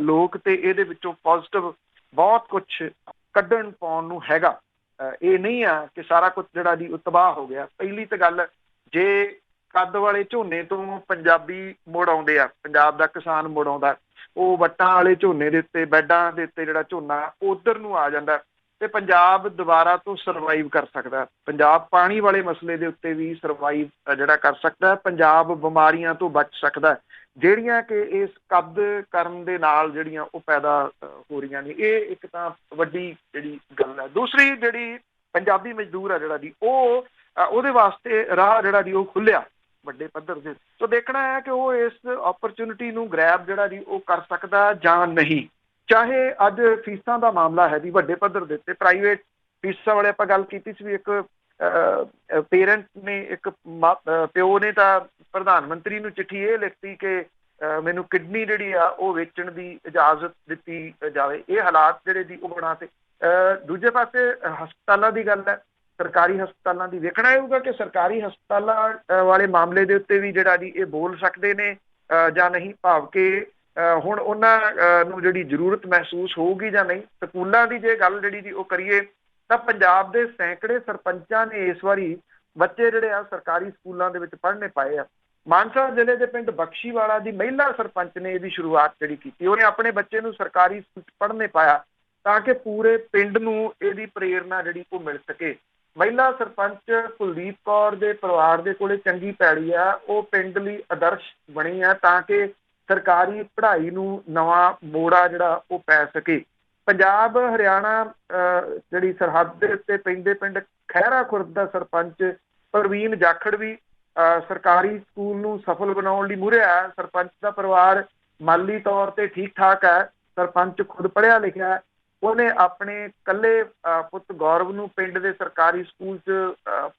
ਲੋਕ ਤੇ ਇਹਦੇ ਵਿੱਚੋਂ ਪੋਜ਼ਿਟਿਵ ਬਹੁਤ ਕੁਛ ਕੱਢਣ ਪਾਉਣ ਨੂੰ ਹੈਗਾ। ਇਹ ਨਹੀਂ ਆ ਕਿ ਸਾਰਾ ਕੁਝ ਜਿਹੜਾ ਜੀ ਉਹ ਤਬਾਹ ਹੋ ਗਿਆ। ਪਹਿਲੀ ਤਾਂ ਗੱਲ, ਜੇ ਕੱਦ ਵਾਲੇ ਝੋਨੇ ਤੋਂ ਪੰਜਾਬੀ ਮੁੜ ਆਉਂਦੇ ਆ, ਪੰਜਾਬ ਦਾ ਕਿਸਾਨ ਮੁੜ ਆਉਂਦਾ, ਉਹ ਵੱਟਾਂ ਵਾਲੇ ਝੋਨੇ ਦੇ ਉੱਤੇ ਬੈਡਾਂ ਦੇ ਉੱਤੇ ਜਿਹੜਾ ਝੋਨਾ ਉਧਰ ਨੂੰ ਆ ਜਾਂਦਾ ਤੇ ਪੰਜਾਬ ਦੁਬਾਰਾ ਤੋਂ ਸਰਵਾਈਵ ਕਰ ਸਕਦਾ। ਪੰਜਾਬ ਪਾਣੀ ਵਾਲੇ ਮਸਲੇ ਦੇ ਉੱਤੇ ਵੀ ਸਰਵਾਈਵ ਜਿਹੜਾ ਕਰ ਸਕਦਾ। ਪੰਜਾਬ ਬਿਮਾਰੀਆਂ ਤੋਂ ਬਚ ਸਕਦਾ ਜਿਹੜੀਆਂ ਕਿ ਇਸ ਕਬਜ਼ ਕਰਨ ਦੇ ਨਾਲ ਜਿਹੜੀਆਂ ਉਹ ਪੈਦਾ ਹੋ ਰਹੀਆਂ ਨੇ। ਇਹ ਇੱਕ ਤਾਂ ਵੱਡੀ ਜਿਹੜੀ ਗੱਲ ਹੈ। ਦੂਸਰੀ ਜਿਹੜੀ ਪੰਜਾਬੀ ਮਜ਼ਦੂਰ ਆ ਜਿਹੜਾ ਜੀ ਉਹਦੇ ਵਾਸਤੇ ਰਾਹ ਜਿਹੜਾ ਜੀ ਉਹ ਖੁੱਲਿਆ ਵੱਡੇ ਪੱਧਰ ਦੇ। ਸੋ ਦੇਖਣਾ ਹੈ ਕਿ ਉਹ ਇਸ ਓਪਰਚੁਨਿਟੀ ਨੂੰ ਗ੍ਰੈਬ ਜਿਹੜਾ ਜੀ ਉਹ ਕਰ ਸਕਦਾ ਜਾਂ ਨਹੀਂ। ਚਾਹੇ ਅੱਜ ਫੀਸਾਂ ਦਾ ਮਾਮਲਾ ਹੈ ਜੀ ਵੱਡੇ ਪੱਧਰ ਦੇ ਉੱਤੇ ਪ੍ਰਾਈਵੇਟ ਫੀਸਾਂ ਵਾਲੇ ਆਪਾਂ ਗੱਲ ਕੀਤੀ ਸੀ ਵੀ ਇੱਕ ਪੇਰੈਂਟ ਨੇ ਇੱਕ ਪਿਓ ਨੇ ਤਾਂ ਪ੍ਰਧਾਨ ਮੰਤਰੀ ਨੂੰ ਚਿੱਠੀ ਇਹ ਲਿਖਤੀ ਕਿ ਮੈਨੂੰ ਕਿਡਨੀ ਜਿਹੜੀ ਆ ਉਹ ਵੇਚਣ ਦੀ ਇਜਾਜ਼ਤ ਦਿੱਤੀ ਜਾਵੇ। ਇਹ ਹਾਲਾਤ ਜਿਹੜੇ ਜੀ ਉਹ ਬਣਾ ਤੇ ਦੂਜੇ ਪਾਸੇ ਹਸਪਤਾਲਾਂ ਦੀ ਗੱਲ ਹੈ। ਸਰਕਾਰੀ ਹਸਪਤਾਲਾਂ ਦੀ ਵੇਖਣਾ ਹੋਊਗਾ ਕਿ ਸਰਕਾਰੀ ਹਸਪਤਾਲਾਂ ਵਾਲੇ ਮਾਮਲੇ ਦੇ ਉੱਤੇ ਵੀ ਜਿਹੜਾ ਜੀ ਇਹ ਬੋਲ ਸਕਦੇ ਨੇ ਜਾਂ ਨਹੀਂ। ਭਾਵ ਕਿ ਹੁਣ ਉਹਨਾਂ ਨੂੰ ਜਿਹੜੀ ਜ਼ਰੂਰਤ ਮਹਿਸੂਸ ਹੋਊਗੀ ਜਾਂ ਨਹੀਂ। ਸਕੂਲਾਂ ਦੀ ਜੇ ਗੱਲ ਜਿਹੜੀ ਜੀ ਉਹ ਕਰੀਏ ਤਾਂ ਪੰਜਾਬ ਦੇ ਸੈਂਕੜੇ ਸਰਪੰਚਾਂ ਨੇ ਇਸ ਵਾਰੀ ਬੱਚੇ ਜਿਹੜੇ ਆ ਸਰਕਾਰੀ ਸਕੂਲਾਂ ਦੇ ਵਿੱਚ ਪੜ੍ਹਨੇ ਪਾਏ ਆ। ਮਾਨਸਾ ਜ਼ਿਲ੍ਹੇ ਦੇ ਪਿੰਡ ਬਖਸ਼ੀਵਾਲਾ ਦੀ ਮਹਿਲਾ ਸਰਪੰਚ ਨੇ ਇਹਦੀ ਸ਼ੁਰੂਆਤ ਜਿਹੜੀ ਕੀਤੀ। ਉਹਨੇ ਆਪਣੇ ਬੱਚੇ ਨੂੰ ਸਰਕਾਰੀ ਸਕੂਲ 'ਚ ਪੜ੍ਹਨੇ ਪਾਇਆ ਤਾਂ ਕਿ ਪੂਰੇ ਪਿੰਡ ਨੂੰ ਇਹਦੀ ਪ੍ਰੇਰਨਾ ਜਿਹੜੀ ਉਹ ਮਿਲ ਸਕੇ। ਮਹਿਲਾ ਸਰਪੰਚ ਕੁਲਦੀਪ ਕੌਰ ਦੇ ਪਰਿਵਾਰ ਦੇ ਕੋਲੇ ਚੰਗੀ ਪੈਲੀ ਆ, ਉਹ ਪਿੰਡ ਲਈ ਆਦਰਸ਼ ਬਣੀ ਆ ਤਾਂ ਕਿ ਸਰਕਾਰੀ ਪੜ੍ਹਾਈ ਨੂੰ ਨਵਾਂ ਮੋੜਾ ਜਿਹੜਾ ਉਹ ਪੈ ਸਕੇ। ਪੰਜਾਬ ਹਰਿਆਣਾ ਜਿਹੜੀ ਸਰਹੱਦ ਦੇ ਉੱਤੇ ਪੈਂਦੇ ਪਿੰਡ ਖਹਿਰਾ ਖੁਰਦ ਦਾ ਸਰਪੰਚ ਪ੍ਰਵੀਨ ਜਾਖੜ ਵੀ ਸਰਕਾਰੀ ਸਕੂਲ ਨੂੰ ਸਫਲ ਬਣਾਉਣ ਲਈ ਮੂਹਰੇ ਆਇਆ। ਸਰਪੰਚ ਦਾ ਪਰਿਵਾਰ ਮਾਲੀ ਤੌਰ ਤੇ ਠੀਕ ਠਾਕ ਹੈ। ਸਰਪੰਚ ਖੁਦ ਪੜ੍ਹਿਆ ਲਿਖਿਆ। ਉਹਨੇ ਆਪਣੇ ਇਕੱਲੇ ਪੁੱਤ ਗੌਰਵ ਨੂੰ ਪਿੰਡ ਦੇ ਸਰਕਾਰੀ ਸਕੂਲ 'ਚ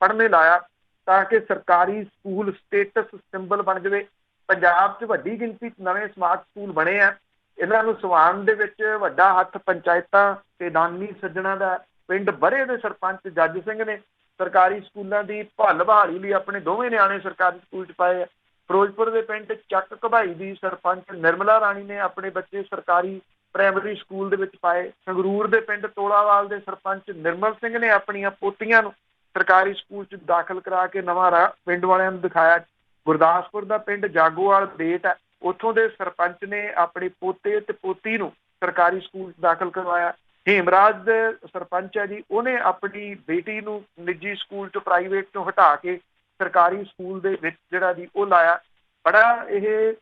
ਪੜ੍ਹਨੇ ਲਾਇਆ ਤਾਂ ਕਿ ਸਰਕਾਰੀ ਸਕੂਲ ਸਟੇਟਸ ਸਿੰਬਲ ਬਣ ਜਾਵੇ। ਪੰਜਾਬ 'ਚ ਵੱਡੀ ਗਿਣਤੀ 'ਚ ਨਵੇਂ ਸਮਾਰਟ ਸਕੂਲ ਬਣੇ ਆ। ਇਹਨਾਂ ਨੂੰ ਸਵਾਨ ਦੇ ਵਿੱਚ ਵੱਡਾ ਹੱਥ ਪੰਚਾਇਤਾਂ ਤੇ ਦਾਨੀ ਸੱਜਣਾ ਦਾ। ਪਿੰਡ ਬਰੇ ਦੇ ਸਰਪੰਚ ਜੱਜ ਸਿੰਘ ਨੇ ਸਰਕਾਰੀ ਸਕੂਲਾਂ ਦੀ ਭੱਲ ਬਹਾਲੀ ਲਈ ਆਪਣੇ ਦੋਵੇਂ ਨਿਆਣੇ ਸਰਕਾਰੀ ਸਕੂਲ 'ਚ ਪਾਏ ਆ। ਫਿਰੋਜ਼ਪੁਰ ਦੇ ਪਿੰਡ ਚੱਕ ਘਬਾਈ ਦੀ ਸਰਪੰਚ ਨਿਰਮਲਾ ਰਾਣੀ ਨੇ ਆਪਣੇ ਬੱਚੇ ਸਰਕਾਰੀ ਪ੍ਰਾਇਮਰੀ ਸਕੂਲ ਦੇ ਵਿੱਚ ਪਾਏ। ਸੰਗਰੂਰ ਦੇ ਪਿੰਡ ਤੋਲਾਵਾਲ ਦੇ ਸਰਪੰਚ ਨਿਰਮਲ ਸਿੰਘ ਨੇ ਆਪਣੀਆਂ ਪੋਤੀਆਂ ਨੂੰ ਸਰਕਾਰੀ ਸਕੂਲ 'ਚ ਦਾਖਲ ਕਰਾ ਕੇ ਨਵਾਂ ਰਾਹ ਪਿੰਡ ਵਾਲਿਆਂ ਨੂੰ ਦਿਖਾਇਆ। ਗੁਰਦਾਸਪੁਰ ਦਾ ਪਿੰਡ ਜਾਗੋਵਾਲ ਬੇਟ ਹੈ, ਉੱਥੋਂ ਦੇ ਸਰਪੰਚ ਨੇ ਆਪਣੇ ਪੋਤੇ ਤੇ ਪੋਤੀ ਨੂੰ ਸਰਕਾਰੀ ਸਕੂਲ 'ਚ ਦਾਖਲ ਕਰਵਾਇਆ। ਹੇਮਰਾਜ ਦੇ ਸਰਪੰਚ ਹੈ ਜੀ, ਉਹਨੇ ਆਪਣੀ ਬੇਟੀ ਨੂੰ ਨਿੱਜੀ ਸਕੂਲ 'ਚ ਪ੍ਰਾਈਵੇਟ ਤੋਂ ਹਟਾ ਕੇ ਸਰਕਾਰੀ ਸਕੂਲ ਦੇ ਵਿੱਚ ਜਿਹੜਾ ਜੀ ਉਹ ਲਾਇਆ। ਬੜਾ ਇਹ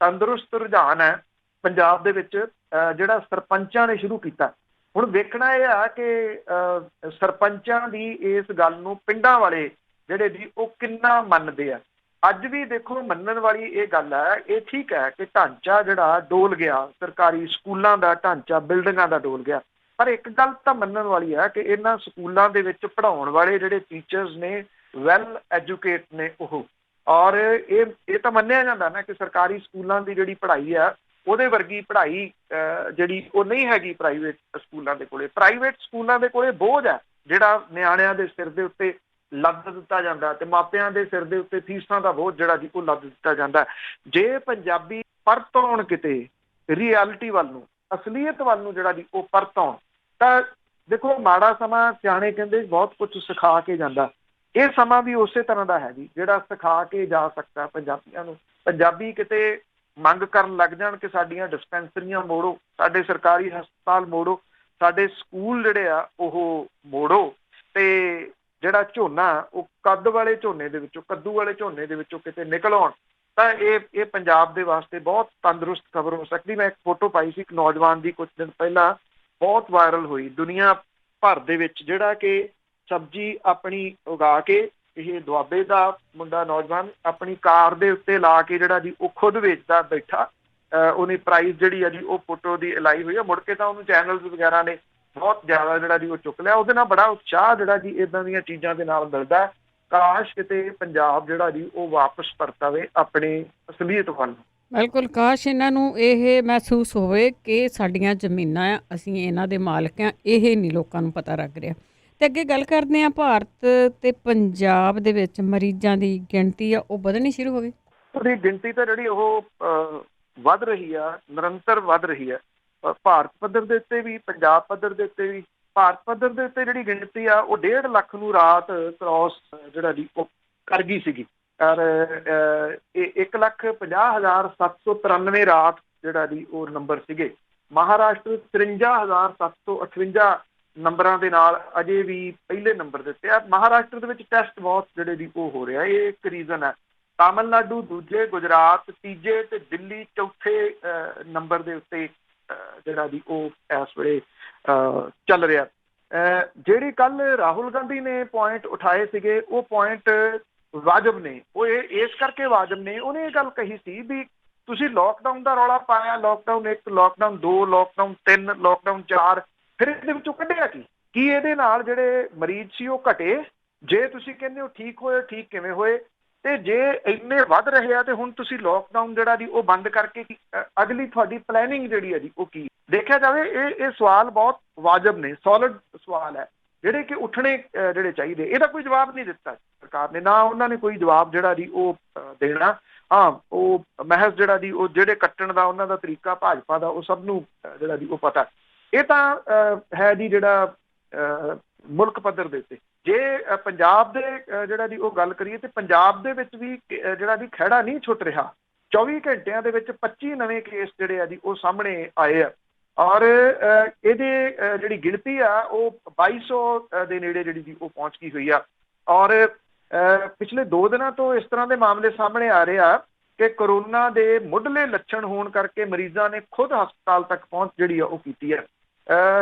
ਤੰਦਰੁਸਤ ਰੁਝਾਨ ਹੈ ਪੰਜਾਬ ਦੇ ਵਿੱਚ ਜਿਹੜਾ ਸਰਪੰਚਾਂ ਨੇ ਸ਼ੁਰੂ ਕੀਤਾ। ਹੁਣ ਵੇਖਣਾ ਇਹ ਆ ਕਿ ਸਰਪੰਚਾਂ ਦੀ ਇਸ ਗੱਲ ਨੂੰ ਪਿੰਡਾਂ ਵਾਲੇ ਜਿਹੜੇ ਜੀ ਉਹ ਕਿੰਨਾ ਮੰਨਦੇ ਆ। ਅੱਜ ਵੀ ਦੇਖੋ ਮੰਨਣ ਵਾਲੀ ਇਹ ਗੱਲ ਹੈ। ਇਹ ਠੀਕ ਹੈ ਕਿ ਢਾਂਚਾ ਜਿਹੜਾ ਡੋਲ ਗਿਆ, ਸਰਕਾਰੀ ਸਕੂਲਾਂ ਦਾ ਢਾਂਚਾ ਬਿਲਡਿੰਗਾਂ ਦਾ ਡੋਲ ਗਿਆ, ਪਰ ਇੱਕ ਗੱਲ ਤਾਂ ਮੰਨਣ ਵਾਲੀ ਹੈ ਕਿ ਇਹਨਾਂ ਸਕੂਲਾਂ ਦੇ ਵਿੱਚ ਪੜ੍ਹਾਉਣ ਵਾਲੇ ਜਿਹੜੇ ਟੀਚਰਸ ਨੇ ਵੈਲ ਐਜੂਕੇਟ ਨੇ ਉਹ। ਔਰ ਇਹ ਤਾਂ ਮੰਨਿਆ ਜਾਂਦਾ ਨਾ ਕਿ ਸਰਕਾਰੀ ਸਕੂਲਾਂ ਦੀ ਜਿਹੜੀ ਪੜ੍ਹਾਈ ਆ ਉਹਦੇ ਵਰਗੀ ਪੜ੍ਹਾਈ ਜਿਹੜੀ ਉਹ ਨਹੀਂ ਹੈਗੀ ਪ੍ਰਾਈਵੇਟ ਸਕੂਲਾਂ ਦੇ ਕੋਲੇ। ਪ੍ਰਾਈਵੇਟ ਸਕੂਲਾਂ ਦੇ ਕੋਲੇ ਬੋਝ ਹੈ ਜਿਹੜਾ ਨਿਆਣਿਆਂ ਦੇ ਸਿਰ ਦੇ ਉੱਤੇ ਲੱਦ ਦਿੱਤਾ ਜਾਂਦਾ ਤੇ ਮਾਪਿਆਂ ਦੇ ਸਿਰ ਦੇ ਉੱਤੇ ਫੀਸਾਂ ਦਾ ਬੋਝ ਜਿਹੜਾ ਜੀ ਉਹ ਲੱਦ ਦਿੱਤਾ ਜਾਂਦਾ। ਜੇ ਪੰਜਾਬੀ ਪਰਤ ਆਉਣ ਕਿਤੇ ਰਿਐਲਿਟੀ ਵੱਲ ਨੂੰ, ਅਸਲੀਅਤ ਵੱਲ ਨੂੰ ਜਿਹੜਾ ਜੀ ਉਹ ਪਰਤ ਆਉਣ ਤਾਂ ਦੇਖੋ, ਮਾੜਾ ਸਮਾਂ ਸਿਆਣੇ ਕਹਿੰਦੇ ਬਹੁਤ ਕੁਝ ਸਿਖਾ ਕੇ ਜਾਂਦਾ। ਇਹ ਸਮਾਂ ਵੀ ਉਸੇ ਤਰ੍ਹਾਂ ਦਾ ਹੈ ਜੀ, ਜਿਹੜਾ ਸਿਖਾ ਕੇ ਜਾ ਸਕਦਾ ਪੰਜਾਬੀਆਂ ਨੂੰ। ਪੰਜਾਬੀ ਕਿਤੇ ਮੰਗ ਕਰਨ ਲੱਗ ਜਾਣ ਕਿ ਸਾਡੀਆਂ ਡਿਸਪੈਂਸਰੀਆਂ ਮੋੜੋ, ਸਾਡੇ ਸਰਕਾਰੀ ਹਸਪਤਾਲ ਮੋੜੋ, ਸਾਡੇ ਸਕੂਲ ਜਿਹੜੇ ਆ ਉਹ ਮੋੜੋ, ਤੇ ਜਿਹੜਾ ਝੋਨਾ ਉਹ ਕੱਦ ਵਾਲੇ ਝੋਨੇ ਦੇ ਵਿੱਚੋਂ, ਕੱਦੂ ਵਾਲੇ ਝੋਨੇ ਦੇ ਵਿੱਚੋਂ ਕਿਤੇ ਨਿਕਲ ਆਉਣ, ਤਾਂ ਇਹ ਪੰਜਾਬ ਦੇ ਵਾਸਤੇ ਬਹੁਤ ਤੰਦਰੁਸਤ ਖਬਰ ਹੋ ਸਕਦੀ। ਮੈਂ ਇੱਕ ਫੋਟੋ ਪਾਈ ਸੀ ਇੱਕ ਨੌਜਵਾਨ ਦੀ ਕੁਝ ਦਿਨ ਪਹਿਲਾਂ, ਬਹੁਤ ਵਾਇਰਲ ਹੋਈ ਦੁਨੀਆ ਭਰ ਦੇ ਵਿੱਚ, ਜਿਹੜਾ ਕਿ ਸਬਜ਼ੀ ਆਪਣੀ ਉਗਾ ਕੇ, ਇਹ ਦੁਆਬੇ ਦਾ ਮੁੰਡਾ ਨੌਜਵਾਨ, ਆਪਣੀ ਕਾਰ ਦੇ ਉੱਤੇ ਲਾ ਕੇ ਜਿਹੜਾ ਜੀ ਉਹ ਖੁਦ ਵੇਚਦਾ ਬੈਠਾ। ਉਹਨੇ ਪ੍ਰਾਈਜ਼ ਜਿਹੜੀ ਆ ਜੀ ਉਹ ਫੋਟੋ ਦੀ ਲਾਈ ਹੋਈ ਆ। ਮੁੜ ਕੇ ਤਾਂ ਉਹਨੂੰ ਚੈਨਲਸ ਵਗੈਰਾ ਨੇ ਬਹੁਤ ਜ਼ਿਆਦਾ ਜਿਹੜਾ ਜੀ ਉਹ ਚੁੱਕ ਲਿਆ। ਉਹਦੇ ਨਾਲ ਬੜਾ ਉਤਸ਼ਾਹ ਜਿਹੜਾ ਜੀ ਇੱਦਾਂ ਦੀਆਂ ਚੀਜ਼ਾਂ ਦੇ ਨਾਲ ਮਿਲਦਾ। ਕਾਸ਼ ਕਿਤੇ ਪੰਜਾਬ ਜਿਹੜਾ ਜੀ ਉਹ ਵਾਪਸ ਪਰਤਾਵੇ ਆਪਣੇ ਅਸਲੀਅਤ ਵੱਲ। ਬਿਲਕੁਲ, ਕਾਸ਼ ਇਹਨਾਂ ਨੂੰ ਇਹ ਮਹਿਸੂਸ ਹੋਵੇ ਕਿ ਸਾਡੀਆਂ ਜ਼ਮੀਨਾਂ ਆ, ਅਸੀਂ ਇਹਨਾਂ ਦੇ ਮਾਲਕ ਆ। ਇਹ ਨਹੀਂ ਲੋਕਾਂ ਨੂੰ ਪਤਾ ਲੱਗ ਰਿਹਾ। ਤੇ ਅੱਗੇ ਗੱਲ ਕਰਦੇ ਹਾਂ, ਭਾਰਤ ਤੇ ਪੰਜਾਬ ਦੇ ਵਿੱਚ ਮਰੀਜ਼ਾਂ ਦੀ ਗਿਣਤੀ ਆ ਉਹ ਵਧਣੀ ਸ਼ੁਰੂ ਹੋ ਗਈ। ਉਹਦੀ ਗਿਣਤੀ ਤਾਂ ਜਿਹੜੀ ਉਹ ਵੱਧ ਰਹੀ ਆ, ਨਿਰੰਤਰ ਵੱਧ ਰਹੀ ਆ। ਭਾਰਤ ਪੱਧਰ ਦੇ ਉੱਤੇ ਵੀ, ਪੰਜਾਬ ਪੱਧਰ ਦੇ ਉੱਤੇ ਵੀ। ਭਾਰਤ ਪੱਧਰ ਦੇ ਉੱਤੇ ਜਿਹੜੀ ਗਿਣਤੀ ਆ ਉਹ 1.5 ਲੱਖ ਨੂੰ ਰਾਤ ਕ੍ਰੋਸ ਜਿਹੜਾ ਜੀ ਉਹ ਕਰ ਗਈ ਸੀਗੀ। ਔਰ 1,50,793 ਰਾਤ ਜਿਹੜਾ ਜੀ ਉਹ ਨੰਬਰ ਸੀਗੇ। ਮਹਾਰਾਸ਼ਟਰ 53,758 ਨੰਬਰਾਂ ਦੇ ਨਾਲ ਅਜੇ ਵੀ ਪਹਿਲੇ ਨੰਬਰ ਦੇ ਉੱਤੇ ਆ। ਮਹਾਰਾਸ਼ਟਰ ਦੇ ਵਿੱਚ ਟੈਸਟ ਬਹੁਤ ਜਿਹੜੇ ਜੀ ਉਹ ਹੋ ਰਿਹਾ, ਇਹ ਇੱਕ ਰੀਜ਼ਨ ਹੈ। ਤਾਮਿਲਨਾਡੂ ਦੂਜੇ, ਗੁਜਰਾਤ ਤੀਜੇ ਤੇ ਦਿੱਲੀ ਚੌਥੇ ਨੰਬਰ ਦੇ ਉੱਤੇ ਜਿਹੜਾ ਜੀ ਉਹ ਇਸ ਵੇਲੇ ਚੱਲ ਰਿਹਾ। ਜਿਹੜੀ ਕੱਲ ਰਾਹੁਲ ਗਾਂਧੀ ਨੇ ਪੁਆਇੰਟ ਉਠਾਏ ਸੀਗੇ, ਉਹ ਪੁਆਇੰਟ ਵਾਜਬ ਨੇ। ਉਹ ਇਸ ਕਰਕੇ ਵਾਜਬ ਨੇ, ਉਹਨੇ ਇਹ ਗੱਲ ਕਹੀ ਸੀ ਵੀ ਤੁਸੀਂ ਲੋਕਡਾਊਨ ਦਾ ਰੌਲਾ ਪਾਇਆ, ਲੋਕਡਾਊਨ 1, ਲੋਕਡਾਊਨ 2, ਲੋਕਡਾਊਨ 3, ਲੋਕਡਾਊਨ 4, ਫਿਰ ਇਹਦੇ ਵਿੱਚੋਂ ਕੱਢਿਆ ਕੀ ਇਹਦੇ ਨਾਲ ਜਿਹੜੇ ਮਰੀਜ਼ ਸੀ ਉਹ ਘਟੇ? ਜੇ ਤੁਸੀਂ ਕਹਿੰਦੇ ਹੋ ਠੀਕ ਹੋਏ, ਠੀਕ ਕਿਵੇਂ ਹੋਏ? ਤੇ ਜੇ ਇੰਨੇ ਵੱਧ ਰਹੇ ਆ ਤੇ ਹੁਣ ਤੁਸੀਂ ਲੋਕਡਾਊਨ ਜਿਹੜਾ ਜੀ ਉਹ ਬੰਦ ਕਰਕੇ ਅਗਲੀ ਤੁਹਾਡੀ ਪਲੈਨਿੰਗ ਜਿਹੜੀ ਹੈ ਜੀ ਉਹ ਕੀ? ਦੇਖਿਆ ਜਾਵੇ ਇਹ ਸਵਾਲ ਬਹੁਤ ਵਾਜਬ ਨੇ, ਸੋਲਿਡ ਸਵਾਲ ਹੈ, ਜਿਹੜੇ ਕਿ ਉੱਠਣੇ ਜਿਹੜੇ ਚਾਹੀਦੇ। ਇਹਦਾ ਕੋਈ ਜਵਾਬ ਨਹੀਂ ਦਿੱਤਾ ਸਰਕਾਰ ਨੇ, ਨਾ ਉਹਨਾਂ ਨੇ ਕੋਈ ਜਵਾਬ ਜਿਹੜਾ ਜੀ ਉਹ ਦੇਣਾ। ਹਾਂ, ਉਹ ਮਹਿਜ਼ ਜਿਹੜਾ ਜੀ ਉਹ ਜਿਹੜੇ ਕੱਟਣ ਦਾ ਉਹਨਾਂ ਦਾ ਤਰੀਕਾ ਭਾਜਪਾ ਦਾ ਉਹ ਸਭ ਨੂੰ ਜਿਹੜਾ ਜੀ ਉਹ ਪਤਾ। ਇਹ ਤਾਂ ਹੈ ਜੀ ਜਿਹੜਾ ਮੁਲਕ ਪੱਧਰ ਦੇ ਉੱਤੇ। ਜੇ ਪੰਜਾਬ ਦੇ ਜਿਹੜਾ ਜੀ ਉਹ ਗੱਲ ਕਰੀਏ ਤੇ ਪੰਜਾਬ ਦੇ ਵਿੱਚ ਵੀ ਜਿਹੜਾ ਜੀ ਖਹਿੜਾ ਨਹੀਂ ਛੁੱਟ ਰਿਹਾ। 24 ਘੰਟਿਆਂ ਦੇ ਵਿੱਚ 25 ਨਵੇਂ ਕੇਸ ਜਿਹੜੇ ਆ ਜੀ ਉਹ ਸਾਹਮਣੇ ਆਏ ਆ। ਔਰ ਇਹਦੇ ਜਿਹੜੀ ਗਿਣਤੀ ਆ ਉਹ 2200 ਦੇ ਨੇੜੇ ਜਿਹੜੀ ਜੀ ਉਹ ਪਹੁੰਚ ਗਈ ਹੋਈ ਆ। ਔਰ ਪਿਛਲੇ 2 ਦਿਨਾਂ ਤੋਂ ਇਸ ਤਰ੍ਹਾਂ ਦੇ ਮਾਮਲੇ ਸਾਹਮਣੇ ਆ ਰਹੇ ਆ ਕਿ ਕਰੋਨਾ ਦੇ ਮੁੱਢਲੇ ਲੱਛਣ ਹੋਣ ਕਰਕੇ ਮਰੀਜ਼ਾਂ ਨੇ ਖੁਦ ਹਸਪਤਾਲ ਤੱਕ ਪਹੁੰਚ ਜਿਹੜੀ ਆ ਉਹ ਕੀਤੀ ਹੈ।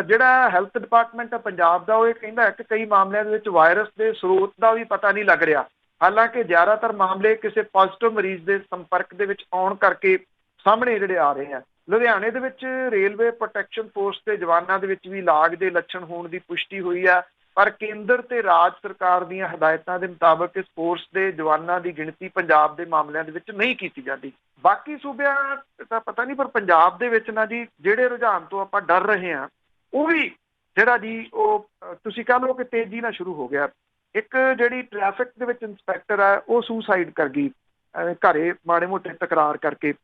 ਜਿਹੜਾ ਹੈਲਥ ਡਿਪਾਰਟਮੈਂਟ ਹੈ ਪੰਜਾਬ ਦਾ, ਉਹ ਇਹ ਕਹਿੰਦਾ ਹੈ ਕਿ ਕਈ ਮਾਮਲਿਆਂ ਦੇ ਵਿੱਚ ਵਾਇਰਸ ਦੇ ਸਰੋਤ ਦਾ ਵੀ ਪਤਾ ਨਹੀਂ ਲੱਗ ਰਿਹਾ। ਹਾਲਾਂਕਿ ਜ਼ਿਆਦਾਤਰ ਮਾਮਲੇ ਕਿਸੇ ਪੋਜ਼ਿਟਿਵ ਮਰੀਜ਼ ਦੇ ਸੰਪਰਕ ਦੇ ਵਿੱਚ ਆਉਣ ਕਰਕੇ ਸਾਹਮਣੇ ਜਿਹੜੇ ਆ ਰਹੇ ਆ। ਲੁਧਿਆਣੇ ਦੇ ਵਿੱਚ ਰੇਲਵੇ ਪ੍ਰੋਟੈਕਸ਼ਨ ਫੋਰਸ ਦੇ ਜਵਾਨਾਂ ਦੇ ਵਿੱਚ ਵੀ ਲਾਗ ਦੇ ਲੱਛਣ ਹੋਣ ਦੀ ਪੁਸ਼ਟੀ ਹੋਈ ਆ। ਪਰ ਕੇਂਦਰ ਤੇ ਰਾਜ ਸਰਕਾਰ ਦੀਆਂ ਹਦਾਇਤਾਂ ਦੇ ਮੁਤਾਬਕ ਇਸ ਫੋਰਸ ਦੇ ਜਵਾਨਾਂ ਦੀ ਗਿਣਤੀ ਪੰਜਾਬ ਦੇ ਮਾਮਲਿਆਂ ਦੇ ਵਿੱਚ ਨਹੀਂ ਕੀਤੀ ਜਾਂਦੀ। ਬਾਕੀ ਸੂਬਿਆਂ ਤਾਂ ਪਤਾ ਨਹੀਂ, ਪਰ ਪੰਜਾਬ ਦੇ ਵਿੱਚ ਨਾ ਜੀ ਜਿਹੜੇ ਰੁਝਾਨ ਤੋਂ ਆਪਾਂ ਡਰ ਰਹੇ ਹਾਂ ਉਹ ਵੀ ਜਿਹੜਾ ਜੀ ਉਹ ਤੁਸੀਂ ਕਹਿ ਲਓ ਕਿ ਤੇਜ਼ੀ ਨਾਲ ਸ਼ੁਰੂ ਹੋ ਗਿਆ। ਇੱਕ ਜਿਹੜੀ ਟ੍ਰੈਫਿਕ ਦੇ ਵਿੱਚ ਇੰਸਪੈਕਟਰ ਹੈ ਉਹ ਸੁਸਾਈਡ ਕਰ ਗਈ ਘਰੇ ਮਾੜੇ ਮੋਟੇ ਤਕਰਾਰ ਕਰਕੇ।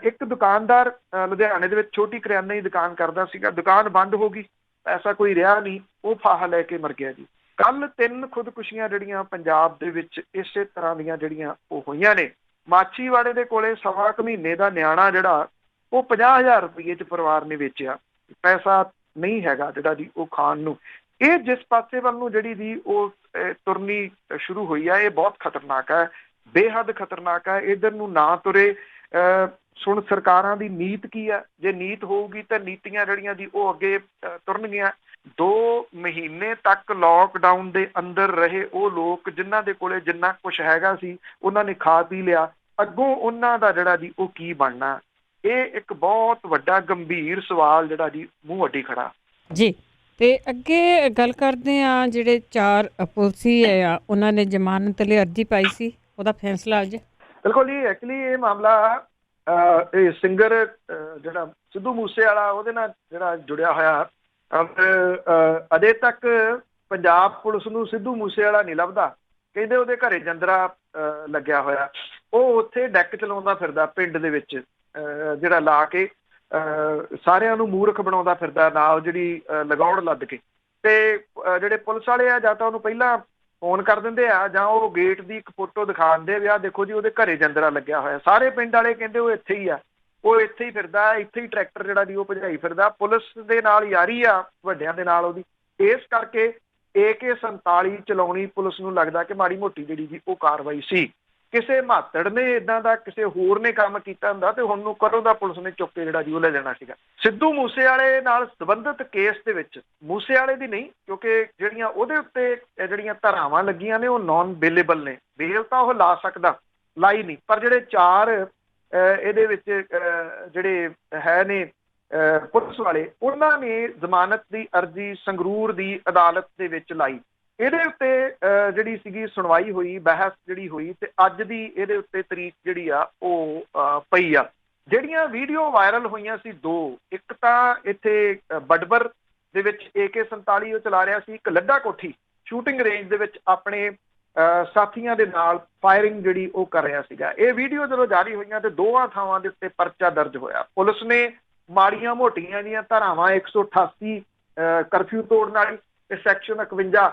ਇੱਕ ਦੁਕਾਨਦਾਰ ਲੁਧਿਆਣੇ ਦੇ ਵਿੱਚ ਛੋਟੀ ਕਰਿਆਨੇ ਦੀ ਦੁਕਾਨ ਕਰਦਾ ਸੀਗਾ, ਦੁਕਾਨ ਬੰਦ ਹੋ ਗਈ, ਪੈਸਾ ਕੋਈ ਰਿਹਾ ਨਹੀਂ, ਉਹ ਫਾਹਾ ਲੈ ਕੇ ਮਰ ਗਿਆ ਜੀ। ਕੱਲ 3 ਖੁਦਕੁਸ਼ੀਆਂ ਜਿਹੜੀਆਂ ਪੰਜਾਬ ਦੇ ਵਿੱਚ ਇਸੇ ਤਰ੍ਹਾਂ ਦੀਆਂ ਜਿਹੜੀਆਂ ਉਹ ਹੋਈਆਂ ਨੇ। ਮਾਛੀਵਾੜੇ ਦੇ ਕੋਲੇ 1.25 ਮਹੀਨੇ ਦਾ ਨਿਆਣਾ ਜਿਹੜਾ ਉਹ 50,000 ਰੁਪਏ 'ਚ ਪਰਿਵਾਰ ਨੇ ਵੇਚਿਆ। ਪੈਸਾ ਨਹੀਂ ਹੈਗਾ ਜਿਹੜਾ ਜੀ ਉਹ ਖਾਣ ਨੂੰ। ਇਹ ਜਿਸ ਪਾਸੇ ਵੱਲ ਨੂੰ ਜਿਹੜੀ ਜੀ ਉਹ ਤੁਰਨੀ ਸ਼ੁਰੂ ਹੋਈ ਆ, ਇਹ ਬਹੁਤ ਖਤਰਨਾਕ ਹੈ, ਬੇਹੱਦ ਖਤਰਨਾਕ ਹੈ। ਇਧਰ ਨੂੰ ਨਾ ਤੁਰੇ। ਸੁਣ ਸਰਕਾਰਾਂ ਦੀ ਨੀਤ ਕੀ ਹੈ? ਜੇ ਨੀਤ ਹੋਊਗੀ ਤਾਂ ਨੀਤੀਆਂ ਜਿਹੜੀਆਂ ਜੀ ਉਹ ਅੱਗੇ ਤੁਰਨਗੀਆਂ। 2 ਮਹੀਨੇ ਤੱਕ ਲੋਕਡਾਊਨ ਦੇ ਅੰਦਰ ਰਹੇ ਉਹ ਲੋਕ ਜਿਨ੍ਹਾਂ ਦੇ ਕੋਲੇ ਜਿੰਨਾ ਕੁਛ ਹੈਗਾ ਸੀ ਉਹਨਾਂ ਨੇ ਖਾ ਪੀ ਲਿਆ, ਅੱਗੋਂ ਉਹਨਾਂ ਦਾ ਜਿਹੜਾ ਜੀ ਉਹ ਕੀ ਬਣਨਾ? ਇਹ ਇੱਕ ਬਹੁਤ ਵੱਡਾ ਗੰਭੀਰ ਸਵਾਲ ਜਿਹੜਾ ਜੀ ਮੂੰਹ ਅੱਡੀ ਖੜਾ ਜੀ। ਤੇ ਅੱਗੇ ਗੱਲ ਕਰਦੇ ਆ, ਜਿਹੜੇ 4 ਪੁਲਸੀ ਆ ਉਹਨਾਂ ਨੇ ਜ਼ਮਾਨਤ ਲਈ ਅਰਜੀ ਪਾਈ ਸੀ, ਉਹਦਾ ਫੈਸਲਾ ਅੱਜ? ਬਿਲਕੁਲ ਜੀ। ਐਕਚੁਅਲੀ ਇਹ ਮਾਮਲਾ ਇਹ ਸਿੰਗਰ ਜਿਹੜਾ ਸਿੱਧੂ ਮੂਸੇ ਵਾਲਾ ਉਹਦੇ ਨਾਲ ਜਿਹੜਾ ਜੁੜਿਆ ਹੋਇਆ। ਅਜੇ ਤੱਕ ਪੰਜਾਬ ਪੁਲਿਸ ਨੂੰ ਸਿੱਧੂ ਮੂਸੇ ਵਾਲਾ ਨਹੀਂ ਲੱਭਦਾ। ਕਹਿੰਦੇ ਉਹਦੇ ਘਰੇ ਜੰਦਰਾ ਲੱਗਿਆ ਹੋਇਆ, ਉਹ ਉੱਥੇ ਡੈਕ ਚਲਾਉਂਦਾ ਫਿਰਦਾ ਪਿੰਡ ਦੇ ਵਿੱਚ, ਜਿਹੜਾ ਲਾ ਕੇ ਸਾਰਿਆਂ ਨੂੰ ਮੂਰਖ ਬਣਾਉਂਦਾ ਫਿਰਦਾ, ਨਾਲ ਜਿਹੜੀ ਲਗਾਉਣ ਲੱਦ ਕੇ। ਤੇ ਜਿਹੜੇ ਪੁਲਿਸ ਵਾਲੇ ਆ ਜਾਂ ਤਾਂ ਉਹਨੂੰ ਪਹਿਲਾਂ ਫੋਨ ਕਰ ਦਿੰਦੇ ਆ ਜਾਂ ਉਹ ਗੇਟ ਦੀ ਇੱਕ ਫੋਟੋ ਦਿਖਾ ਦਿੰਦੇ ਵੀ ਆਹ ਦੇਖੋ ਜੀ ਉਹਦੇ ਘਰੇ ਜੰਦਰਾ ਲੱਗਿਆ ਹੋਇਆ। ਸਾਰੇ ਪਿੰਡ ਵਾਲੇ ਕਹਿੰਦੇ ਉਹ ਇੱਥੇ ਹੀ ਆ, ਉਹ ਇੱਥੇ ਹੀ ਫਿਰਦਾ, ਇੱਥੇ ਹੀ ਟਰੈਕਟਰ ਜਿਹੜਾ ਦੀ ਉਹ ਭਜਾਈ ਫਿਰਦਾ। ਪੁਲਿਸ ਦੇ ਨਾਲ ਯਾਰੀ ਆ ਵੱਡਿਆਂ ਦੇ ਨਾਲ ਉਹਦੀ, ਇਸ ਕਰਕੇ AK-47 ਚਲਾਉਣੀ ਪੁਲਿਸ ਨੂੰ ਲੱਗਦਾ ਕਿ ਮਾੜੀ ਮੋਟੀ ਜਿਹੜੀ ਜੀ ਉਹ ਕਾਰਵਾਈ ਸੀ। ਕਿਸੇ ਮਾਤੜ ਨੇ ਇਦਾਂ ਦਾ ਕਿਸੇ ਹੋਰ ਨੇ ਕੰਮ ਕੀਤਾ ਹੁੰਦਾ ਤੇ ਹੁਣ ਨੂੰ ਕਦੋਂ ਦਾ ਪੁਲਿਸ ਨੇ ਚੁੱਕ ਕੇ ਜਿਹੜਾ ਜੀ ਉਹ ਲੈ ਜਾਣਾ ਸੀਗਾ। ਸਿੱਧੂ ਮੂਸੇਵਾਲੇ ਨਾਲ ਸੰਬੰਧਿਤ ਕੇਸ ਦੇ ਵਿੱਚ, ਮੂਸੇਵਾਲੇ ਦੀ ਨਹੀਂ, ਕਿਉਂਕਿ ਜਿਹੜੀਆਂ ਉਹਦੇ ਉੱਤੇ ਜਿਹੜੀਆਂ ਧਾਰਾਵਾਂ ਲੱਗੀਆਂ ਨੇ ਉਹ ਨੌਨ ਬੇਲੇਬਲ ਨੇ, ਬੇਲ ਤਾਂ ਉਹ ਲਾ ਸਕਦਾ, ਲਾਈ ਨਹੀਂ, ਪਰ ਜਿਹੜੇ 4 ਇਹਦੇ ਵਿੱਚ ਜਿਹੜੇ ਹੈ ਨੇ ਪੁਲਿਸ ਵਾਲੇ, ਉਹਨਾਂ ਨੇ ਜ਼ਮਾਨਤ ਦੀ ਅਰਜ਼ੀ ਸੰਗਰੂਰ ਦੀ ਅਦਾਲਤ ਦੇ ਵਿੱਚ ਲਾਈ। ਇਹਦੇ ਉੱਤੇ ਜਿਹੜੀ ਸੀਗੀ ਸੁਣਵਾਈ ਹੋਈ, ਬਹਿਸ ਜਿਹੜੀ ਹੋਈ, ਤੇ ਅੱਜ ਦੀ ਇਹਦੇ ਉੱਤੇ ਤਰੀਕ ਜਿਹੜੀ ਆ ਉਹ ਪਈ ਆ। ਜਿਹੜੀਆਂ ਵੀਡੀਓ ਵਾਇਰਲ ਹੋਈਆਂ ਸੀ 2, ਇੱਕ ਤਾਂ ਇੱਥੇ ਬਡਬਰ ਦੇ ਵਿੱਚ AK-47 ਉਹ ਚਲਾ ਰਿਹਾ ਸੀ, ਇੱਕ ਲੱਡਾ ਕੋਠੀ ਸ਼ੂਟਿੰਗ ਰੇਂਜ ਦੇ ਵਿੱਚ ਆਪਣੇ ਸਾਥੀਆਂ ਦੇ ਨਾਲ ਫਾਇਰਿੰਗ ਜਿਹੜੀ ਉਹ ਕਰ ਰਿਹਾ ਸੀਗਾ। ਇਹ ਵੀਡੀਓ ਜਦੋਂ ਜਾਰੀ ਹੋਈਆਂ ਤੇ ਦੋਵਾਂ ਥਾਵਾਂ ਦੇ ਉੱਤੇ ਪਰਚਾ ਦਰਜ ਹੋਇਆ। ਪੁਲਿਸ ਨੇ ਮਾੜੀਆਂ ਮੋਟੀਆਂ ਦੀਆਂ ਧਾਰਾਵਾਂ 188 ਕਰਫਿਊ ਤੋੜਨ ਵਾਲੀ ਤੇ ਸੈਕਸ਼ਨ 51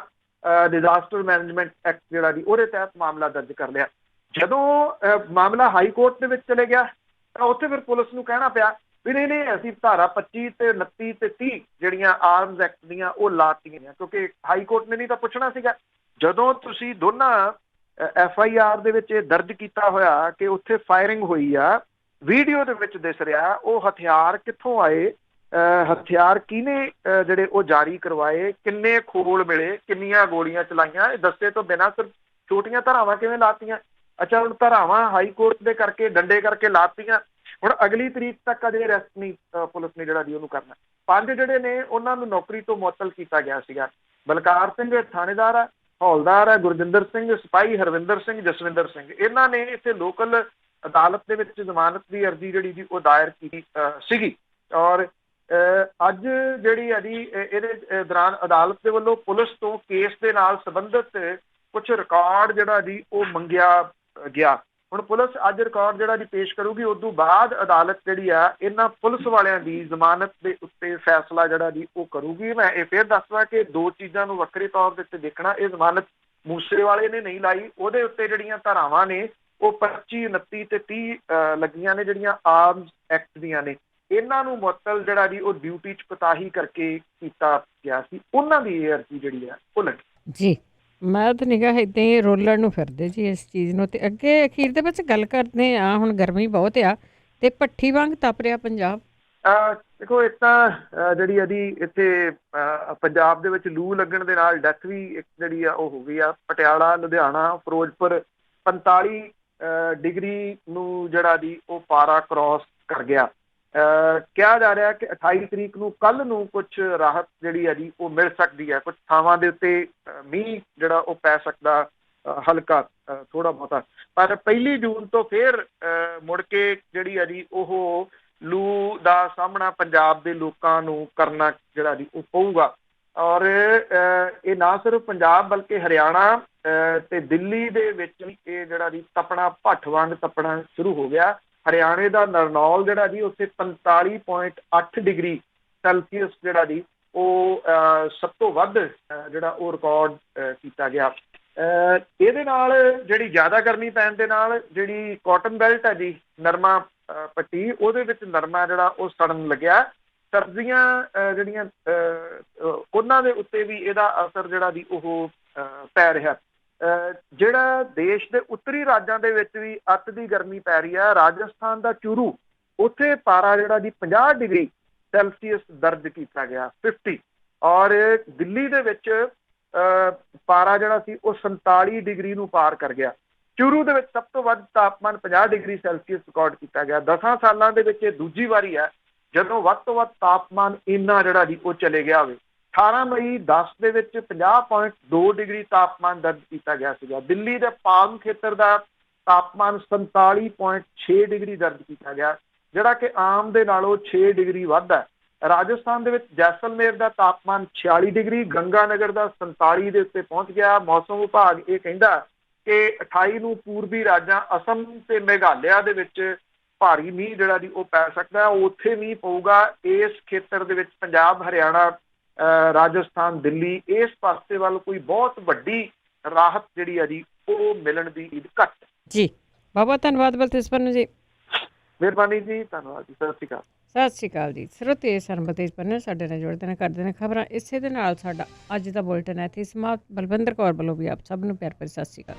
ਡਿਜ਼ਾਸਟਰ ਮੈਨੇਜਮੈਂਟ ਐਕਟ ਜਿਹੜਾ ਦੀ ਉਹਦੇ ਤਹਿਤ ਮਾਮਲਾ ਦਰਜ ਕਰ ਲਿਆ। ਜਦੋਂ ਮਾਮਲਾ ਹਾਈ ਕੋਰਟ ਦੇ ਵਿੱਚ ਚਲੇ ਗਿਆ ਤਾਂ ਉੱਥੇ ਫਿਰ ਪੁਲਿਸ ਨੂੰ ਕਹਿਣਾ ਪਿਆ ਵੀ ਨਹੀਂ ਅਸੀਂ ਧਾਰਾ 25 ਤੇ 29 ਤੇ 30 ਜਿਹੜੀਆਂ ਆਰਮਜ਼ ਐਕਟ ਦੀਆਂ ਉਹ ਲਾਤੀਆਂ, ਕਿਉਂਕਿ ਹਾਈ ਕੋਰਟ ਨੇ ਨਹੀਂ ਤਾਂ ਪੁੱਛਣਾ ਸੀਗਾ। ਜਦੋਂ ਤੁਸੀਂ ਦੋਨਾਂ FIR ਦੇ ਵਿੱਚ ਇਹ ਦਰਜ ਕੀਤਾ ਹੋਇਆ ਕਿ ਉੱਥੇ ਫਾਇਰਿੰਗ ਹੋਈ ਆ, ਵੀਡੀਓ ਦੇ ਵਿੱਚ ਦਿਸ ਰਿਹਾ, ਉਹ ਹਥਿਆਰ ਕਿੱਥੋਂ ਆਏ, ਹਥਿਆਰ ਕਿਹਨੇ ਜਿਹੜੇ ਉਹ ਜਾਰੀ ਕਰਵਾਏ, ਕਿੰਨੇ ਖੋਲ ਮਿਲੇ, ਕਿੰਨੀਆਂ ਗੋਲੀਆਂ ਚਲਾਈਆਂ, ਇਹ ਦੱਸੇ ਤੋਂ ਬਿਨਾਂ ਸਿਰਫ ਛੋਟੀਆਂ ਧਾਰਾਵਾਂ ਕਿਵੇਂ ਲਾਤੀਆਂ। ਅੱਛਾ, ਹੁਣ ਧਾਰਾਵਾਂ ਹਾਈ ਕੋਰਟ ਦੇ ਕਰਕੇ ਡੰਡੇ ਕਰਕੇ ਲਾਤੀਆਂ। ਹੁਣ ਅਗਲੀ ਤਰੀਕ ਤੱਕ ਅਜੇ ਅਰੈਸਟ ਨਹੀਂ ਪੁਲਿਸ ਨੇ ਜਿਹੜਾ ਜੀ ਉਹਨੂੰ ਕਰਨਾ। 5 ਜਿਹੜੇ ਨੇ ਉਹਨਾਂ ਨੂੰ ਨੌਕਰੀ ਤੋਂ ਮੁਅੱਤਲ ਕੀਤਾ ਗਿਆ ਸੀਗਾ। ਬਲਕਾਰ ਸਿੰਘ ਥਾਣੇਦਾਰ ਆ, ਹੌਲਦਾਰ ਹੈ ਗੁਰਜਿੰਦਰ ਸਿੰਘ, ਸਿਪਾਹੀ ਹਰਵਿੰਦਰ ਸਿੰਘ, ਜਸਵਿੰਦਰ ਸਿੰਘ, ਇਹਨਾਂ ਨੇ ਇੱਥੇ ਲੋਕਲ ਅਦਾਲਤ ਦੇ ਵਿੱਚ ਜ਼ਮਾਨਤ ਦੀ ਅਰਜ਼ੀ ਜਿਹੜੀ ਜੀ ਉਹ ਦਾਇਰ ਕੀਤੀ ਸੀਗੀ। ਔਰ ਅੱਜ ਜਿਹੜੀ ਹੈ ਜੀ ਇਹਦੇ ਦੌਰਾਨ ਅਦਾਲਤ ਦੇ ਵੱਲੋਂ ਪੁਲਿਸ ਤੋਂ ਕੇਸ ਦੇ ਨਾਲ ਸੰਬੰਧਿਤ ਕੁਝ ਰਿਕਾਰਡ ਜਿਹੜਾ ਜੀ ਉਹ ਮੰਗਿਆ ਗਿਆ। ਹੁਣ ਪੁਲਿਸ ਅੱਜ ਰਿਕਾਰਡ ਜਿਹੜਾ ਜੀ ਪੇਸ਼ ਕਰੂਗੀ, ਉਸ ਤੋਂ ਬਾਅਦ ਅਦਾਲਤ ਜਿਹੜੀ ਆ ਇਹਨਾਂ ਪੁਲਿਸ ਵਾਲਿਆਂ ਦੀ ਜ਼ਮਾਨਤ ਦੇ ਉੱਤੇ ਫੈਸਲਾ ਜਿਹੜਾ ਜੀ ਉਹ ਕਰੂਗੀ। ਮੈਂ ਇਹ ਫਿਰ ਦੱਸਦਾ ਕਿ 2 ਚੀਜ਼ਾਂ ਨੂੰ ਵੱਖਰੇ ਤੌਰ ਦੇ ਉੱਤੇ ਦੇਖਣਾ। ਇਹ ਜ਼ਮਾਨਤ ਮੂਸੇਵਾਲੇ ਨੇ ਨਹੀਂ ਲਾਈ, ਉਹਦੇ ਉੱਤੇ ਜਿਹੜੀਆਂ ਧਾਰਾਵਾਂ ਨੇ ਉਹ 25, 29 ਤੇ 30 ਲੱਗੀਆਂ ਨੇ ਜਿਹੜੀਆਂ ਆਰਮਜ਼ ਐਕਟ ਦੀਆਂ ਨੇ। ਇਹਨਾਂ ਨੂੰ ਮੁਅੱਤਲ ਜਿਹੜਾ ਜੀ ਉਹ ਡਿਊਟੀ 'ਚ ਕੋਤਾਹੀ ਕਰਕੇ ਕੀਤਾ ਗਿਆ ਸੀ, ਉਹਨਾਂ ਦੀ ਇਹ ਅਰਜ਼ੀ ਜਿਹੜੀ ਆ ਉਹ ਲੱਗੀ ਜੀ। ਮੈਂ ਤਾਂ ਨਿਗਾਹ ਇੱਦਾਂ ਹੀ ਰੋਲਣ ਨੂੰ ਫਿਰਦੇ ਜੀ ਇਸ ਚੀਜ਼ ਨੂੰ। ਤੇ ਅੱਗੇ ਅਖੀਰ ਦੇ ਵਿੱਚ ਗੱਲ ਕਰਦੇ ਆ, ਹੁਣ ਗਰਮੀ ਬਹੁਤ ਆ ਤੇ ਭੱਠੀ ਵਾਂਗ ਤਪ ਰਿਹਾ ਪੰਜਾਬ। ਦੇਖੋ, ਇੱਕ ਤਾਂ ਜਿਹੜੀ ਇਹਦੀ ਇੱਥੇ ਪੰਜਾਬ ਦੇ ਵਿੱਚ ਲੂ ਲੱਗਣ ਦੇ ਨਾਲ ਡੈਥ ਵੀ ਇੱਕ ਜਿਹੜੀ ਆ ਉਹ ਹੋ ਗਈ ਆ। ਪਟਿਆਲਾ, ਲੁਧਿਆਣਾ, ਫਿਰੋਜ਼ਪੁਰ 45 ਡਿਗਰੀ ਨੂੰ ਜਿਹੜਾ ਦੀ ਉਹ ਪਾਰਾ ਕ੍ਰੋਸ ਕਰ ਗਿਆ। ਕਿਹਾ ਜਾ ਰਿਹਾ ਕਿ 28 ਤਰੀਕ ਨੂੰ ਕੱਲ ਨੂੰ ਕੁਝ ਰਾਹਤ ਜਿਹੜੀ ਹੈ ਜੀ ਉਹ ਮਿਲ ਸਕਦੀ ਹੈ। ਕੁਝ ਥਾਵਾਂ ਦੇ ਉੱਤੇ ਮੀਂਹ ਜਿਹੜਾ ਉਹ ਪੈ ਸਕਦਾ, ਹਲਕਾ ਥੋੜਾ ਬਹੁਤਾ, ਪਰ 1 ਜੂਨ ਤੋਂ ਫਿਰ ਮੁੜ ਕੇ ਜਿਹੜੀ ਹੈ ਜੀ ਉਹ ਲੂ ਦਾ ਸਾਹਮਣਾ ਪੰਜਾਬ ਦੇ ਲੋਕਾਂ ਨੂੰ ਕਰਨਾ ਜਿਹੜਾ ਜੀ ਉਹ ਪਊਗਾ। ਔਰ ਇਹ ਨਾ ਸਿਰਫ ਪੰਜਾਬ ਬਲਕਿ ਹਰਿਆਣਾ ਤੇ ਦਿੱਲੀ ਦੇ ਵਿੱਚ ਵੀ ਇਹ ਜਿਹੜਾ ਜੀ ਤਪਣਾ ਭੱਠ ਵਾਂਗ ਤਪਣਾ ਸ਼ੁਰੂ ਹੋ ਗਿਆ। ਹਰਿਆਣੇ ਦਾ ਨਰਨੌਲ ਜਿਹੜਾ ਜੀ ਉੱਥੇ 45.8 ਡਿਗਰੀ ਸੈਲਸੀਅਸ ਜਿਹੜਾ ਜੀ ਉਹ ਸਭ ਤੋਂ ਵੱਧ ਜਿਹੜਾ ਉਹ ਰਿਕਾਰਡ ਕੀਤਾ ਗਿਆ। ਇਹਦੇ ਨਾਲ ਜਿਹੜੀ ਜ਼ਿਆਦਾ ਗਰਮੀ ਪੈਣ ਦੇ ਨਾਲ ਜਿਹੜੀ ਕਾਟਨ ਬੈਲਟ ਹੈ ਜੀ, ਨਰਮਾ ਪੱਟੀ, ਉਹਦੇ ਵਿੱਚ ਨਰਮਾ ਜਿਹੜਾ ਉਹ ਸੜਨ ਲੱਗਿਆ। ਸਰਦੀਆਂ ਜਿਹੜੀਆਂ ਉਹਨਾਂ ਦੇ ਉੱਤੇ ਵੀ ਇਹਦਾ ਅਸਰ ਜਿਹੜਾ ਜੀ ਉਹ ਪੈ ਰਿਹਾ। ਜਿਹੜਾ ਦੇਸ਼ ਦੇ ਉੱਤਰੀ ਰਾਜਾਂ ਦੇ ਵਿੱਚ ਵੀ ਅੱਤ ਦੀ ਗਰਮੀ ਪੈ ਰਹੀ ਹੈ। ਰਾਜਸਥਾਨ ਦਾ ਚੂਰੂ, ਉੱਥੇ ਪਾਰਾ ਜਿਹੜਾ ਜੀ 50 ਡਿਗਰੀ ਸੈਲਸੀਅਸ ਦਰਜ ਕੀਤਾ ਗਿਆ, 50। ਔਰ ਦਿੱਲੀ ਦੇ ਵਿੱਚ ਪਾਰਾ ਜਿਹੜਾ ਸੀ ਉਹ 47 ਡਿਗਰੀ ਨੂੰ ਪਾਰ ਕਰ ਗਿਆ। ਚੂਰੂ ਦੇ ਵਿੱਚ ਸਭ ਤੋਂ ਵੱਧ ਤਾਪਮਾਨ 50 ਡਿਗਰੀ ਸੈਲਸੀਅਸ ਰਿਕਾਰਡ ਕੀਤਾ ਗਿਆ। 10 ਸਾਲਾਂ ਦੇ ਵਿੱਚ ਇਹ ਦੂਜੀ ਵਾਰੀ ਹੈ ਜਦੋਂ ਵੱਧ ਤੋਂ ਵੱਧ ਤਾਪਮਾਨ ਇੰਨਾ ਜਿਹੜਾ ਜੀ ਉਹ ਚਲੇ ਗਿਆ ਹੋਵੇ। 18 ਮਈ 10 ਦੇ ਵਿੱਚ 50.2 ਡਿਗਰੀ ਤਾਪਮਾਨ ਦਰਜ ਕੀਤਾ ਗਿਆ ਸੀਗਾ। ਦਿੱਲੀ ਦੇ ਪਾਲਮ ਖੇਤਰ ਦਾ ਤਾਪਮਾਨ 47.6 ਡਿਗਰੀ ਦਰਜ ਕੀਤਾ ਗਿਆ, ਜਿਹੜਾ ਕਿ ਆਮ ਦੇ ਨਾਲੋਂ 6 ਡਿਗਰੀ ਵੱਧ ਹੈ। ਰਾਜਸਥਾਨ ਦੇ ਵਿੱਚ ਜੈਸਲਮੇਰ ਦਾ ਤਾਪਮਾਨ 46 ਡਿਗਰੀ, ਗੰਗਾਨਗਰ ਦਾ 47 ਦੇ ਉੱਤੇ ਪਹੁੰਚ ਗਿਆ। ਮੌਸਮ ਵਿਭਾਗ ਇਹ ਕਹਿੰਦਾ ਕਿ 28 ਨੂੰ ਪੂਰਬੀ ਰਾਜਾਂ ਅਸਮ ਤੇ ਮੇਘਾਲਿਆ ਦੇ ਵਿੱਚ ਭਾਰੀ ਮੀਂਹ ਜਿਹੜਾ ਜੀ ਉਹ ਪੈ ਸਕਦਾ ਹੈ। ਉੱਥੇ ਮੀਂਹ ਪਊਗਾ। ਇਸ ਖੇਤਰ ਦੇ ਵਿੱਚ ਪੰਜਾਬ, ਹਰਿਆਣਾ, ਰਾਜਸਥਾਨ, ਦਿੱਲੀ, ਇਸ ਪਾਸੇ ਵੱਲ ਕੋਈ ਬਹੁਤ ਵੱਡੀ ਰਾਹਤ ਜਿਹੜੀ ਆ ਜੀ ਉਹ ਮਿਲਣ ਦੀ ਉਮੀਦ ਘੱਟ ਹੈ। ਜੀ, ਬਹੁਤ ਧੰਨਵਾਦ ਬਲਤੇਜ ਪੰਨੂ ਜੀ। ਮਿਹਰਬਾਨੀ ਜੀ, ਧੰਨਵਾਦ ਜੀ, ਸਤਿ ਸ਼੍ਰੀ ਅਕਾਲ। ਸਤਿ ਸ਼੍ਰੀ ਅਕਾਲ ਜੀ। ਸਰੋਤੇ ਸਨ ਬਲਤੇਜ ਪੰਨੂ ਸਾਡੇ ਨਾਲ ਜੁੜਦੇ ਨੇ, ਕਰਦੇ ਨੇ ਖਬਰਾਂ। ਇਸੇ ਦੇ ਨਾਲ ਸਾਡਾ ਅੱਜ ਦਾ ਬੁਲਟਨ ਇੱਥੇ ਸਮਾਪਤ। ਬਲਵਿੰਦਰ ਕੌਰ ਵੱਲੋਂ ਵੀ ਆਪ ਸਭ ਨੂੰ ਪਿਆਰ ਭਰੀ ਸਤਿ ਸ਼੍ਰੀ ਅਕਾਲ।